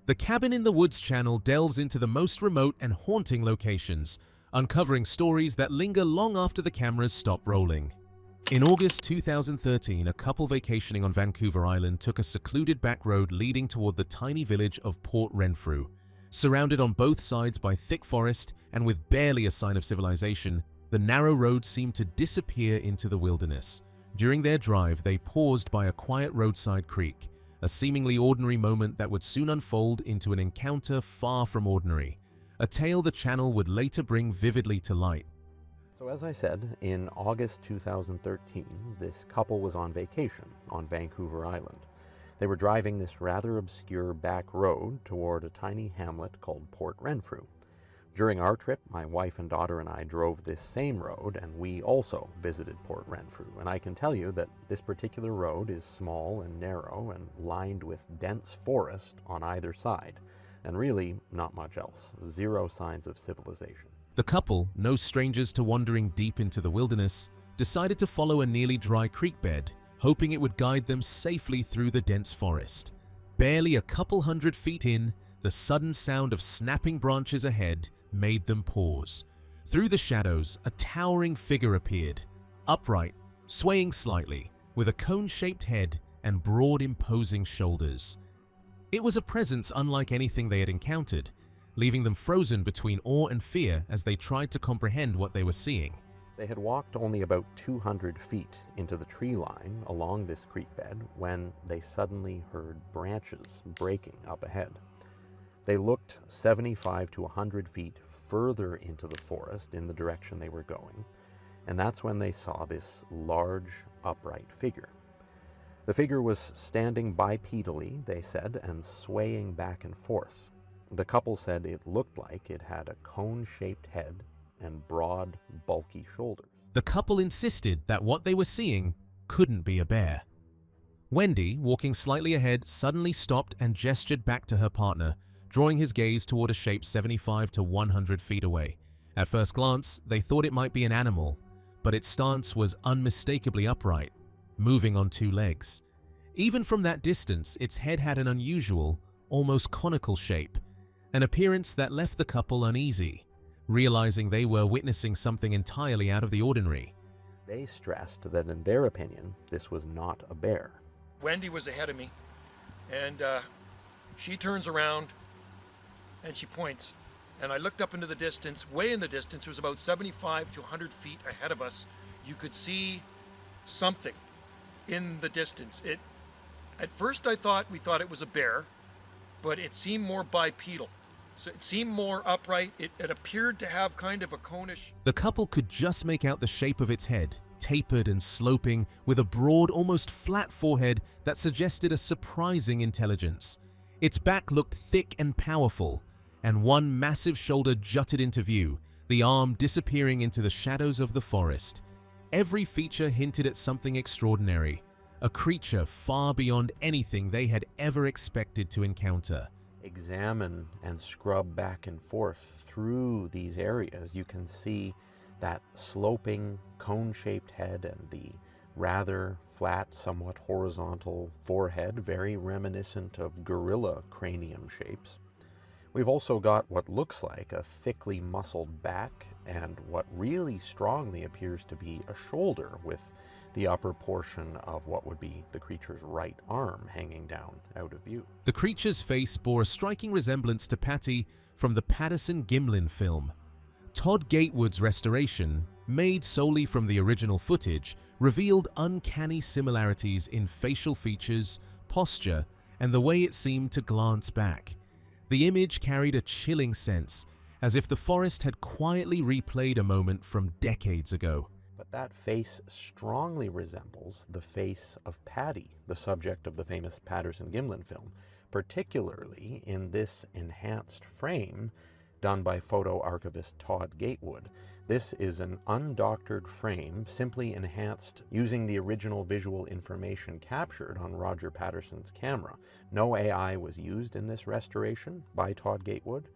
The Cabin in the Woods channel delves into the most remote and haunting locations, uncovering stories that linger long after the cameras stop rolling. In August 2013, a couple vacationing on Vancouver Island took a secluded back road leading toward the tiny village of Port Renfrew. Surrounded on both sides by thick forest and with barely a sign of civilization, the narrow road seemed to disappear into the wilderness. During their drive, they paused by a quiet roadside creek, a seemingly ordinary moment that would soon unfold into an encounter far from ordinary, a tale the channel would later bring vividly to light. So as I said, in August 2013, this couple was on vacation on Vancouver Island. They were driving this rather obscure back road toward a tiny hamlet called Port Renfrew. During our trip, my wife and daughter and I drove this same road, and we also visited Port Renfrew. And I can tell you that this particular road is small and narrow and lined with dense forest on either side, and really not much else. Zero signs of civilization. The couple, no strangers to wandering deep into the wilderness, decided to follow a nearly dry creek bed, hoping it would guide them safely through the dense forest. Barely a couple hundred feet in, the sudden sound of snapping branches ahead made them pause. Through the shadows, a towering figure appeared, upright, swaying slightly, with a cone-shaped head and broad, imposing shoulders. It was a presence unlike anything they had encountered, leaving them frozen between awe and fear as they tried to comprehend what they were seeing. They had walked only about 200 feet into the tree line along this creek bed when they suddenly heard branches breaking up ahead. They looked 75 to 100 feet further into the forest in the direction they were going, and that's when they saw this large, upright figure. The figure was standing bipedally, they said, and swaying back and forth. The couple said it looked like it had a cone-shaped head and broad, bulky shoulders. The couple insisted that what they were seeing couldn't be a bear. Wendy, walking slightly ahead, suddenly stopped and gestured back to her partner, drawing his gaze toward a shape 75 to 100 feet away. At first glance, they thought it might be an animal, but its stance was unmistakably upright, moving on two legs. Even from that distance, its head had an unusual, almost conical shape, an appearance that left the couple uneasy, realizing they were witnessing something entirely out of the ordinary. They stressed that in their opinion, this was not a bear. Wendy was ahead of me, and she turns around and she points, and I looked up into the distance. Way in the distance, it was about 75 to 100 feet ahead of us. You could see something in the distance. At first we thought it was a bear, but it seemed more bipedal. So it seemed more upright. It appeared to have kind of a conish. The couple could just make out the shape of its head, tapered and sloping, with a broad, almost flat forehead that suggested a surprising intelligence. Its back looked thick and powerful, and one massive shoulder jutted into view, the arm disappearing into the shadows of the forest. Every feature hinted at something extraordinary, a creature far beyond anything they had ever expected to encounter. Examine and scrub back and forth through these areas, you can see that sloping, cone-shaped head and the rather flat, somewhat horizontal forehead, very reminiscent of gorilla cranium shapes. We've also got what looks like a thickly muscled back and what really strongly appears to be a shoulder, with the upper portion of what would be the creature's right arm hanging down out of view. The creature's face bore a striking resemblance to Patty from the Patterson-Gimlin film. Todd Gatewood's restoration, made solely from the original footage, revealed uncanny similarities in facial features, posture, and the way it seemed to glance back. The image carried a chilling sense, as if the forest had quietly replayed a moment from decades ago. But that face strongly resembles the face of Patty, the subject of the famous Patterson-Gimlin film, particularly in this enhanced frame done by photo archivist Todd Gatewood. This is an undoctored frame, simply enhanced using the original visual information captured on Roger Patterson's camera. No AI was used in this restoration by Todd Gatewood.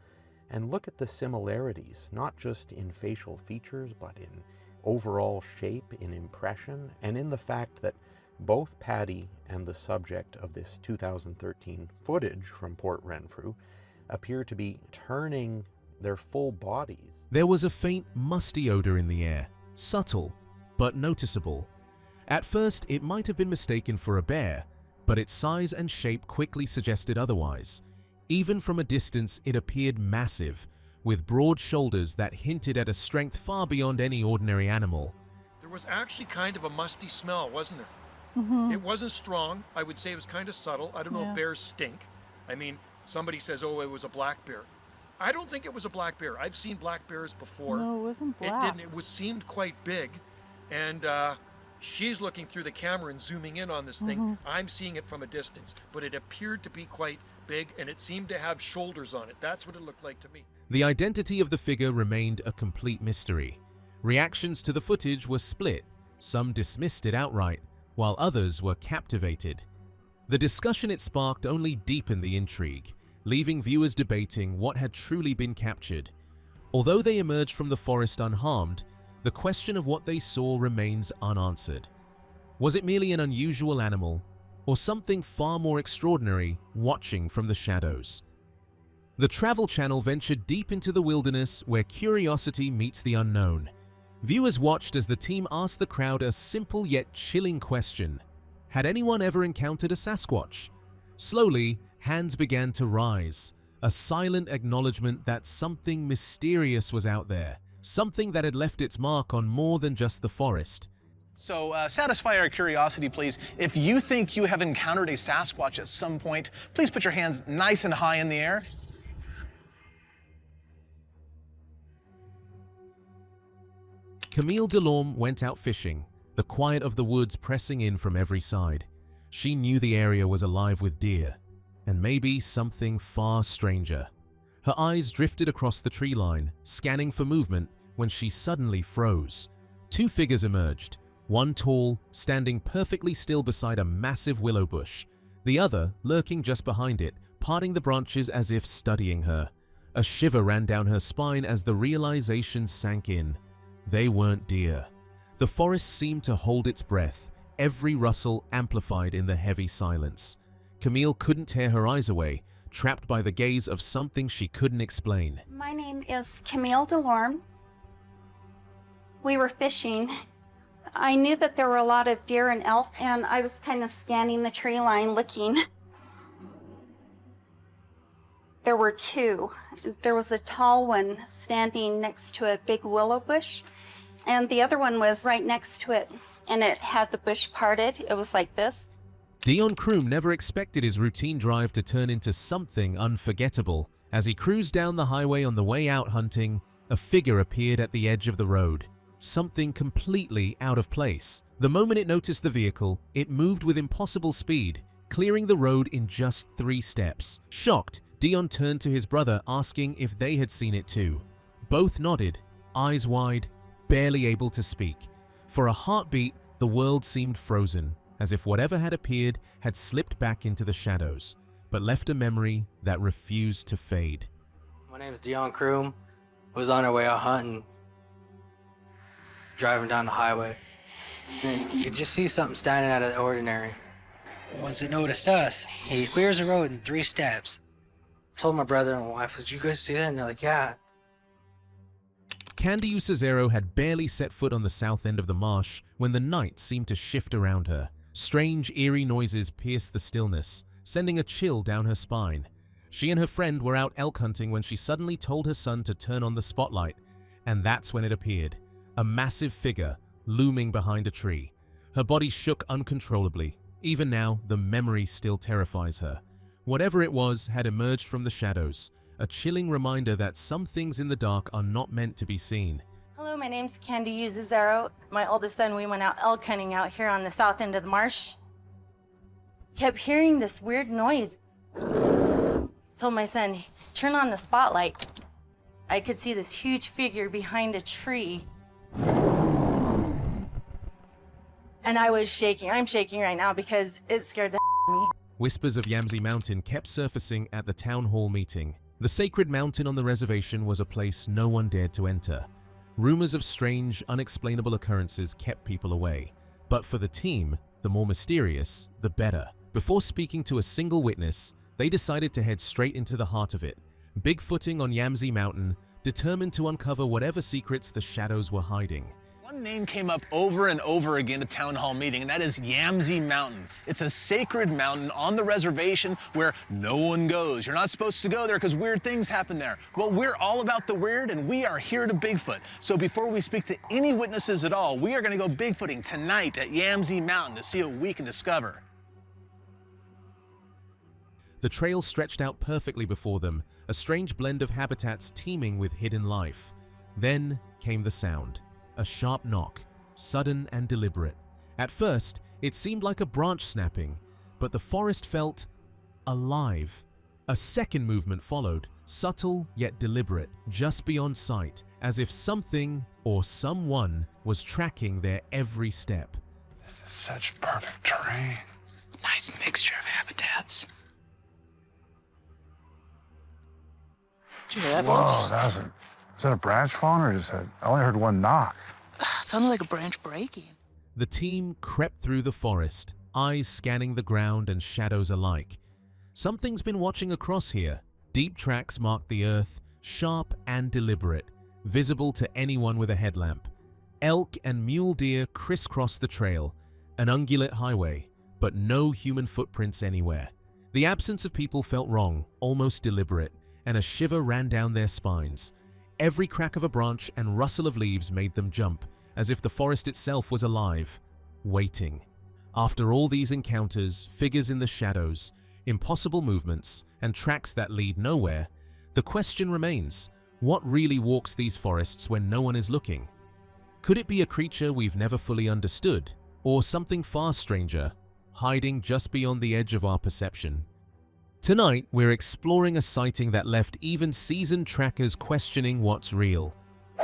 And look at the similarities, not just in facial features, but in overall shape, in impression, and in the fact that both Patty and the subject of this 2013 footage from Port Renfrew appear to be turning their full bodies. There was a faint, musty odor in the air, subtle, but noticeable. At first, it might have been mistaken for a bear, but its size and shape quickly suggested otherwise. Even from a distance, it appeared massive, with broad shoulders that hinted at a strength far beyond any ordinary animal. There was actually kind of a musty smell, wasn't there? It wasn't strong. I would say it was kind of subtle. I don't know if bears stink. I mean, somebody says, oh, it was a black bear. I don't think it was a black bear. I've seen black bears before. No, it wasn't black. It didn't. It seemed quite big. And she's looking through the camera and zooming in on this thing. I'm seeing it from a distance. But it appeared to be quite big, and it seemed to have shoulders on it. That's what it looked like to me. The identity of the figure remained a complete mystery. Reactions to the footage were split. Some dismissed it outright, while others were captivated. The discussion it sparked only deepened the intrigue, leaving viewers debating what had truly been captured. Although they emerged from the forest unharmed, the question of what they saw remains unanswered. Was it merely an unusual animal, or something far more extraordinary watching from the shadows? The Travel Channel ventured deep into the wilderness where curiosity meets the unknown. Viewers watched as the team asked the crowd a simple yet chilling question. Had anyone ever encountered a Sasquatch? Slowly, hands began to rise, a silent acknowledgement that something mysterious was out there, something that had left its mark on more than just the forest. So satisfy our curiosity, please. If you think you have encountered a Sasquatch at some point, please put your hands nice and high in the air. Camille Delorme went out fishing, the quiet of the woods pressing in from every side. She knew the area was alive with deer, and maybe something far stranger. Her eyes drifted across the tree line, scanning for movement, when she suddenly froze. Two figures emerged, one tall, standing perfectly still beside a massive willow bush, the other lurking just behind it, parting the branches as if studying her. A shiver ran down her spine as the realization sank in. They weren't deer. The forest seemed to hold its breath, every rustle amplified in the heavy silence. Camille couldn't tear her eyes away, trapped by the gaze of something she couldn't explain. My name is Camille Delorme. We were fishing. I knew that there were a lot of deer and elk, and I was kind of scanning the tree line looking. There were two. There was a tall one standing next to a big willow bush, and the other one was right next to it, and it had the bush parted. It was like this. Dion Kroom never expected his routine drive to turn into something unforgettable. As he cruised down the highway on the way out hunting, a figure appeared at the edge of the road, something completely out of place. The moment it noticed the vehicle, it moved with impossible speed, clearing the road in just 3 steps. Shocked, Dion turned to his brother asking if they had seen it too. Both nodded, eyes wide, barely able to speak. For a heartbeat, the world seemed frozen, as if whatever had appeared had slipped back into the shadows, but left a memory that refused to fade. My name is Dion Kroom. I was on our way out hunting, driving down the highway. And you could just see something standing out of the ordinary. Once it noticed us, he clears the road in 3 steps. Told my brother and my wife, "Did you guys see that?" And they're like, "Yeah." Candy Usazero had barely set foot on the south end of the marsh when the night seemed to shift around her. Strange, eerie noises pierced the stillness, sending a chill down her spine. She and her friend were out elk hunting when she suddenly told her son to turn on the spotlight, and that's when it appeared, a massive figure looming behind a tree. Her body shook uncontrollably. Even now, the memory still terrifies her. Whatever it was had emerged from the shadows, a chilling reminder that some things in the dark are not meant to be seen. Hello, my name's Candy Usazero. My oldest son, we went out elk hunting out here on the south end of the marsh. Kept hearing this weird noise. Told my son, turn on the spotlight. I could see this huge figure behind a tree. And I was shaking. I'm shaking right now because it scared the me. Whispers of Yamzy Mountain kept surfacing at the town hall meeting. The sacred mountain on the reservation was a place no one dared to enter. Rumors of strange, unexplainable occurrences kept people away. But for the team, the more mysterious, the better. Before speaking to a single witness, they decided to head straight into the heart of it, bigfooting on Yamzy Mountain, determined to uncover whatever secrets the shadows were hiding. One name came up over and over again at town hall meeting, and that is Yamzy Mountain. It's a sacred mountain on the reservation where no one goes. You're not supposed to go there because weird things happen there. Well, we're all about the weird, and we are here to Bigfoot. So before we speak to any witnesses at all, we are going to go Bigfooting tonight at Yamzy Mountain to see what we can discover. The trail stretched out perfectly before them, a strange blend of habitats teeming with hidden life. Then came the sound. A sharp knock, sudden and deliberate. At first, it seemed like a branch snapping, but the forest felt alive. A second movement followed, subtle yet deliberate, just beyond sight, as if something or someone was tracking their every step. This is such perfect terrain. Nice mixture of habitats. Did you hear that, Whoa, Bobs? is that a branch falling or just I only heard one knock. It sounded like a branch breaking. The team crept through the forest, eyes scanning the ground and shadows alike. Something's been watching across here. Deep tracks marked the earth, sharp and deliberate, visible to anyone with a headlamp. Elk and mule deer crisscrossed the trail, an ungulate highway, but no human footprints anywhere. The absence of people felt wrong, almost deliberate, and a shiver ran down their spines. Every crack of a branch and rustle of leaves made them jump, as if the forest itself was alive, waiting. After all these encounters, figures in the shadows, impossible movements, and tracks that lead nowhere, the question remains, what really walks these forests when no one is looking? Could it be a creature we've never fully understood, or something far stranger, hiding just beyond the edge of our perception? Tonight, we're exploring a sighting that left even seasoned trackers questioning what's real.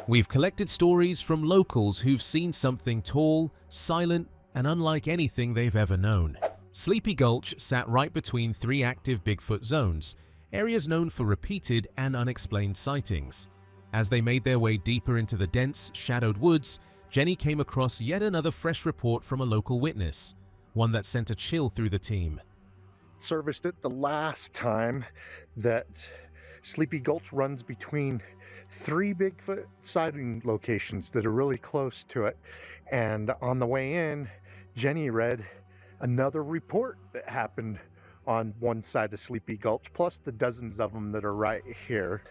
We've collected stories from locals who've seen something tall, silent, and unlike anything they've ever known. Sleepy Gulch sat right between 3 active Bigfoot zones, areas known for repeated and unexplained sightings. As they made their way deeper into the dense, shadowed woods, Jenny came across yet another fresh report from a local witness, one that sent a chill through the team. Serviced it the last time that Sleepy Gulch runs between 3 Bigfoot sighting locations that are really close to it. And on the way in, Jenny read another report that happened on one side of Sleepy Gulch, plus the dozens of them that are right here.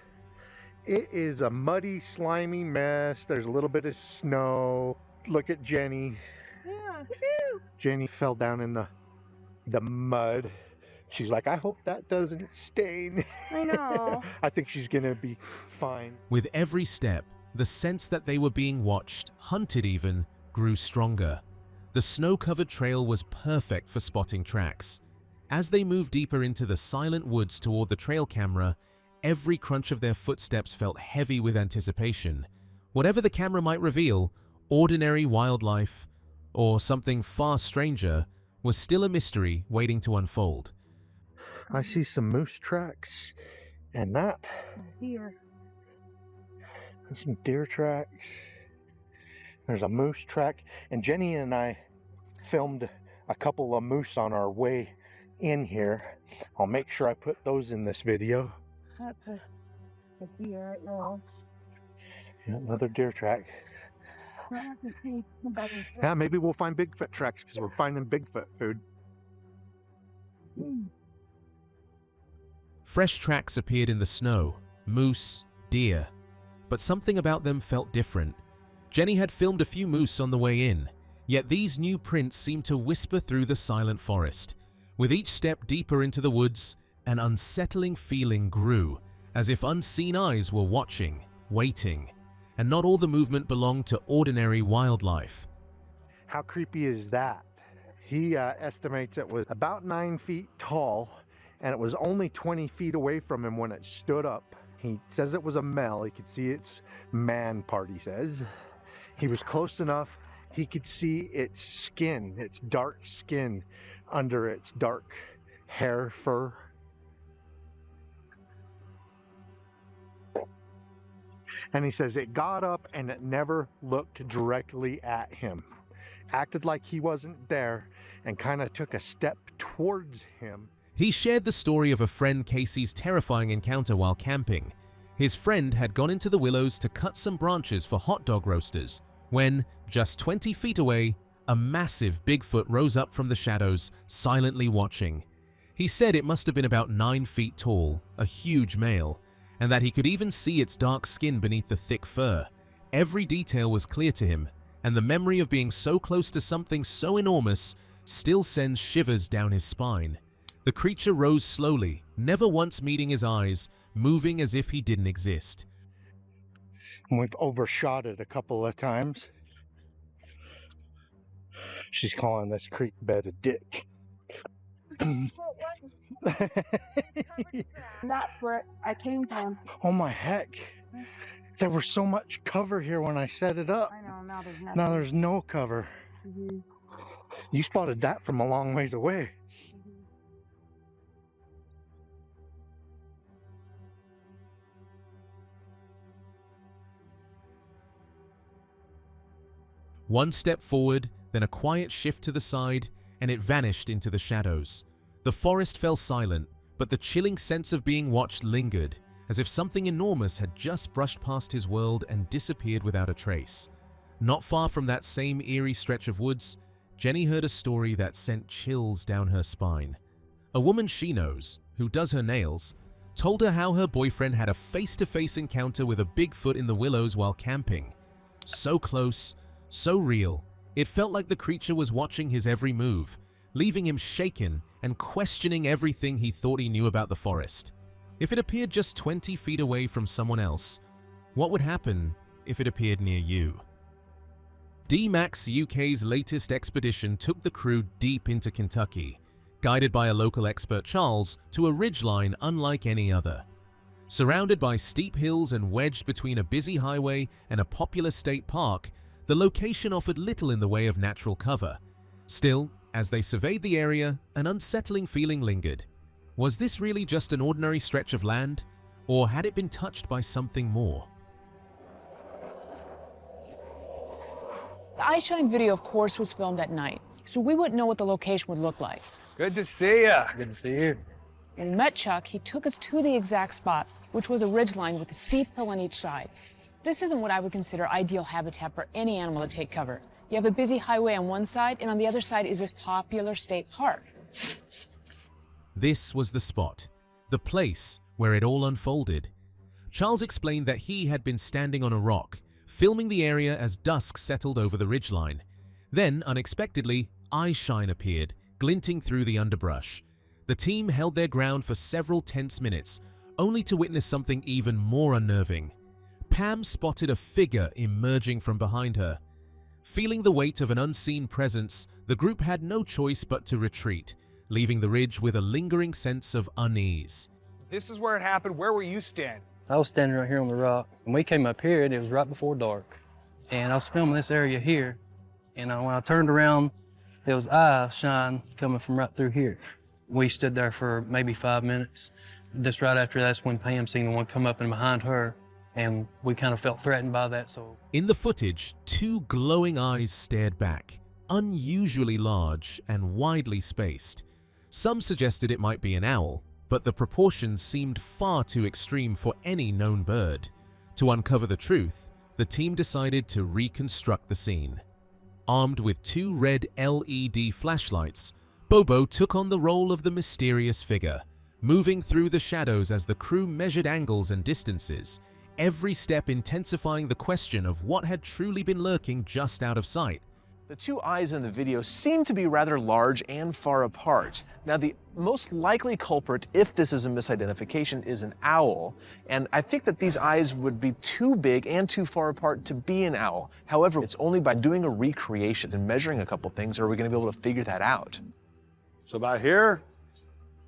It is a muddy, slimy mess. There's a little bit of snow. Look at Jenny. Yeah. Jenny fell down in the mud. She's like, I hope that doesn't stain. I know. I think she's gonna be fine. With every step, the sense that they were being watched, hunted even, grew stronger. The snow-covered trail was perfect for spotting tracks. As they moved deeper into the silent woods toward the trail camera, every crunch of their footsteps felt heavy with anticipation. Whatever the camera might reveal, ordinary wildlife, or something far stranger, was still a mystery waiting to unfold. I see some moose tracks, and that. Deer. There's some deer tracks. There's a moose track, and Jenny and I filmed a couple of moose on our way in here. I'll make sure I put those in this video. That's a deer right now. Yeah, another deer track. Yeah, maybe we'll find Bigfoot tracks because we're finding Bigfoot food. Fresh tracks appeared in the snow, moose, deer, but something about them felt different. Jenny had filmed a few moose on the way in, yet these new prints seemed to whisper through the silent forest. With each step deeper into the woods, an unsettling feeling grew, as if unseen eyes were watching, waiting, and not all the movement belonged to ordinary wildlife. How creepy is that? He estimates it was about 9 feet tall, and it was only 20 feet away from him when it stood up. He says it was a male. He could see its man part, he says. He was close enough. He could see its skin, its dark skin under its dark hair fur. And he says it got up and it never looked directly at him. Acted like he wasn't there and kind of took a step towards him. He shared the story of a friend Casey's terrifying encounter while camping. His friend had gone into the willows to cut some branches for hot dog roasters, when, just 20 feet away, a massive Bigfoot rose up from the shadows, silently watching. He said it must have been about 9 feet tall, a huge male, and that he could even see its dark skin beneath the thick fur. Every detail was clear to him, and the memory of being so close to something so enormous still sends shivers down his spine. The creature rose slowly, never once meeting his eyes, moving as if he didn't exist. We've overshot it a couple of times. She's calling this creek bed a ditch. That's where I came from. Oh my heck. There was so much cover here when I set it up. I know, now there's nothing. Now there's no cover. Mm-hmm. You spotted that from a long ways away. One step forward, then a quiet shift to the side, and it vanished into the shadows. The forest fell silent, but the chilling sense of being watched lingered, as if something enormous had just brushed past his world and disappeared without a trace. Not far from that same eerie stretch of woods, Jenny heard a story that sent chills down her spine. A woman she knows, who does her nails, told her how her boyfriend had a face-to-face encounter with a Bigfoot in the willows while camping. So close, so real, it felt like the creature was watching his every move, leaving him shaken and questioning everything he thought he knew about the forest. If it appeared just 20 feet away from someone else, what would happen if it appeared near you? D-Max UK's latest expedition took the crew deep into Kentucky, guided by a local expert Charles to a ridgeline unlike any other. Surrounded by steep hills and wedged between a busy highway and a popular state park, the location offered little in the way of natural cover. Still, as they surveyed the area, an unsettling feeling lingered. Was this really just an ordinary stretch of land, or had it been touched by something more? The eye shine video, of course, was filmed at night, so we wouldn't know what the location would look like. Good to see ya. Good to see you. When we met Chuck, he took us to the exact spot, which was a ridgeline with a steep hill on each side. This isn't what I would consider ideal habitat for any animal to take cover. You have a busy highway on one side, and on the other side is this popular state park. This was the spot, the place where it all unfolded. Charles explained that he had been standing on a rock, filming the area as dusk settled over the ridgeline. Then, unexpectedly, eye shine appeared, glinting through the underbrush. The team held their ground for several tense minutes, only to witness something even more unnerving. Pam spotted a figure emerging from behind her. Feeling the weight of an unseen presence, the group had no choice but to retreat, leaving the ridge with a lingering sense of unease. This is where it happened. Where were you standing? I was standing right here on the rock. When we came up here, it was right before dark. And I was filming this area here. And when I turned around, there was eye shine coming from right through here. We stood there for maybe 5 minutes. Just right after that's when Pam seen the one come up and behind her. And we kind of felt threatened by that. So in the footage, two glowing eyes stared back, unusually large and widely spaced. Some suggested it might be an owl, but the proportions seemed far too extreme for any known bird. To uncover the truth, the team decided to reconstruct the scene. Armed with two red LED flashlights, Bobo took on the role of the mysterious figure, moving through the shadows as the crew measured angles and distances, every step intensifying the question of what had truly been lurking just out of sight. The two eyes in the video seem to be rather large and far apart. Now, the most likely culprit, if this is a misidentification, is an owl. And I think that these eyes would be too big and too far apart to be an owl. However, it's only by doing a recreation and measuring a couple things are we going to be able to figure that out. So about here?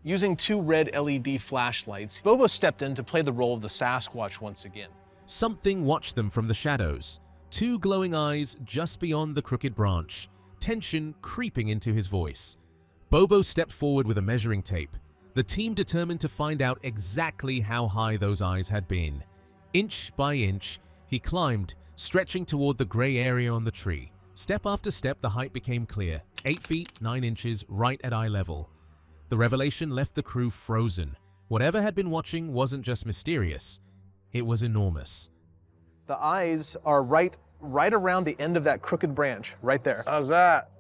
Using two red LED flashlights, Bobo stepped in to play the role of the Sasquatch once again. Something watched them from the shadows. Two glowing eyes just beyond the crooked branch, tension creeping into his voice. Bobo stepped forward with a measuring tape. The team determined to find out exactly how high those eyes had been. Inch by inch, he climbed, stretching toward the gray area on the tree. Step after step, the height became clear, 8 feet 9 inches, right at eye level. The revelation left the crew frozen. Whatever had been watching wasn't just mysterious, it was enormous. The eyes are right around the end of that crooked branch, right there. How's that?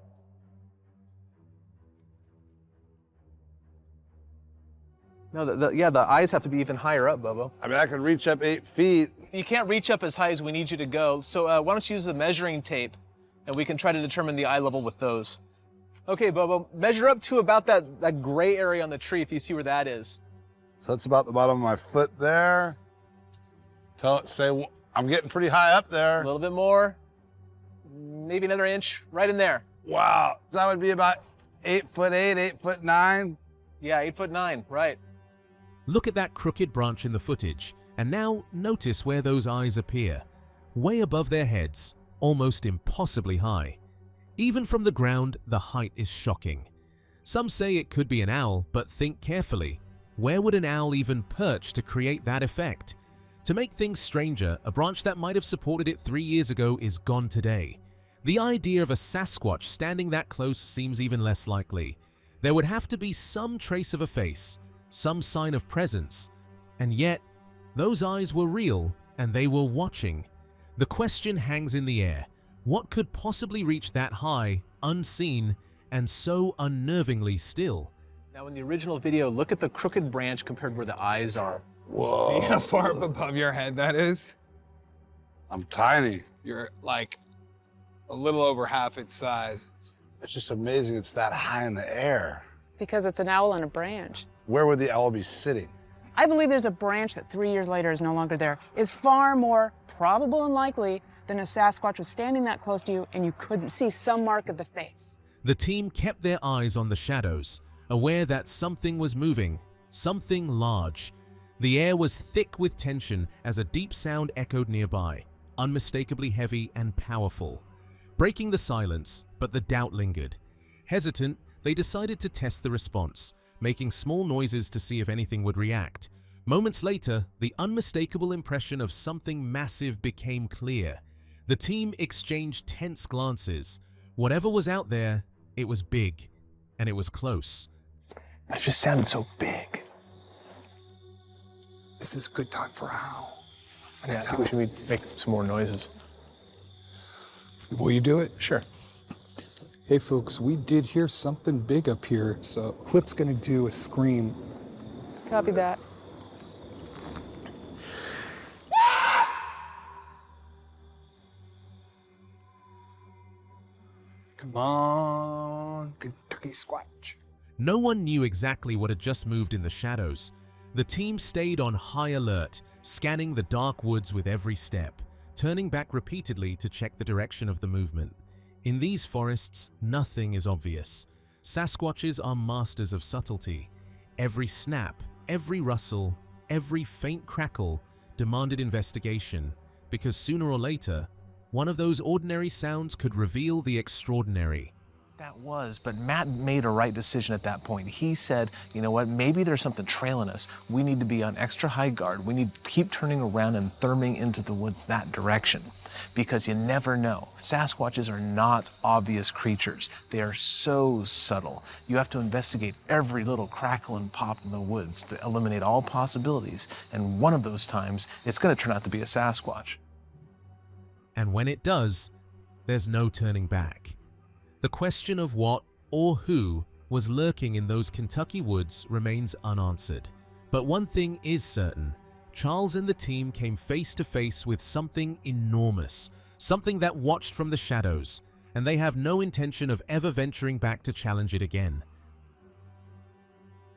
No, the eyes have to be even higher up, Bobo. I mean, I could reach up 8 feet. You can't reach up as high as we need you to go, so why don't you use the measuring tape, and we can try to determine the eye level with those. Okay, Bobo, measure up to about that gray area on the tree, if you see where that is. So that's about the bottom of my foot there. Say, I'm getting pretty high up there. A little bit more, maybe another inch, right in there. Wow, that would be about 8'8", 8'9". Yeah, 8'9", right. Look at that crooked branch in the footage, and now notice where those eyes appear. Way above their heads, almost impossibly high. Even from the ground, the height is shocking. Some say it could be an owl, but think carefully. Where would an owl even perch to create that effect? To make things stranger, a branch that might have supported it 3 years ago is gone today. The idea of a Sasquatch standing that close seems even less likely. There would have to be some trace of a face, some sign of presence. And yet, those eyes were real, and they were watching. The question hangs in the air. What could possibly reach that high, unseen, and so unnervingly still? Now, in the original video, look at the crooked branch compared where the eyes are. Whoa. See how far up above your head that is? I'm tiny. You're like a little over half its size. It's just amazing it's that high in the air. Because it's an owl on a branch. Where would the owl be sitting? I believe there's a branch that 3 years later is no longer there. It's far more probable and likely than a Sasquatch was standing that close to you and you couldn't see some mark of the face. The team kept their eyes on the shadows, aware that something was moving, something large. The air was thick with tension as a deep sound echoed nearby, unmistakably heavy and powerful. Breaking the silence, but the doubt lingered. Hesitant, they decided to test the response, making small noises to see if anything would react. Moments later, the unmistakable impression of something massive became clear. The team exchanged tense glances. Whatever was out there, it was big, and it was close. That just sounded so big. This is a good time for a howl. Yeah, I think we should make some more noises. Will you do it? Sure. Hey folks, we did hear something big up here, so Clip's gonna do a scream. Copy that. Come on, Kentucky Squatch. No one knew exactly what had just moved in the shadows. The team stayed on high alert, scanning the dark woods with every step, turning back repeatedly to check the direction of the movement. In these forests, nothing is obvious. Sasquatches are masters of subtlety. Every snap, every rustle, every faint crackle demanded investigation, because sooner or later, one of those ordinary sounds could reveal the extraordinary. That was, but Matt made a right decision at that point. He said, you know what, maybe there's something trailing us. We need to be on extra high guard. We need to keep turning around and therming into the woods that direction, because you never know. Sasquatches are not obvious creatures. They are so subtle. You have to investigate every little crackle and pop in the woods to eliminate all possibilities. And one of those times, it's going to turn out to be a Sasquatch. And when it does, there's no turning back. The question of what or who was lurking in those Kentucky woods remains unanswered. But one thing is certain: Charles and the team came face to face with something enormous, something that watched from the shadows, and they have no intention of ever venturing back to challenge it again.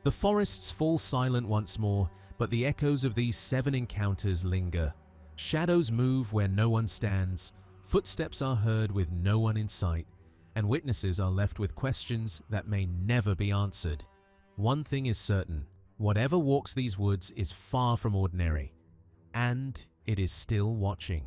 The forests fall silent once more, but the echoes of these 7 encounters linger. Shadows move where no one stands, footsteps are heard with no one in sight, and witnesses are left with questions that may never be answered. One thing is certain: whatever walks these woods is far from ordinary, and it is still watching.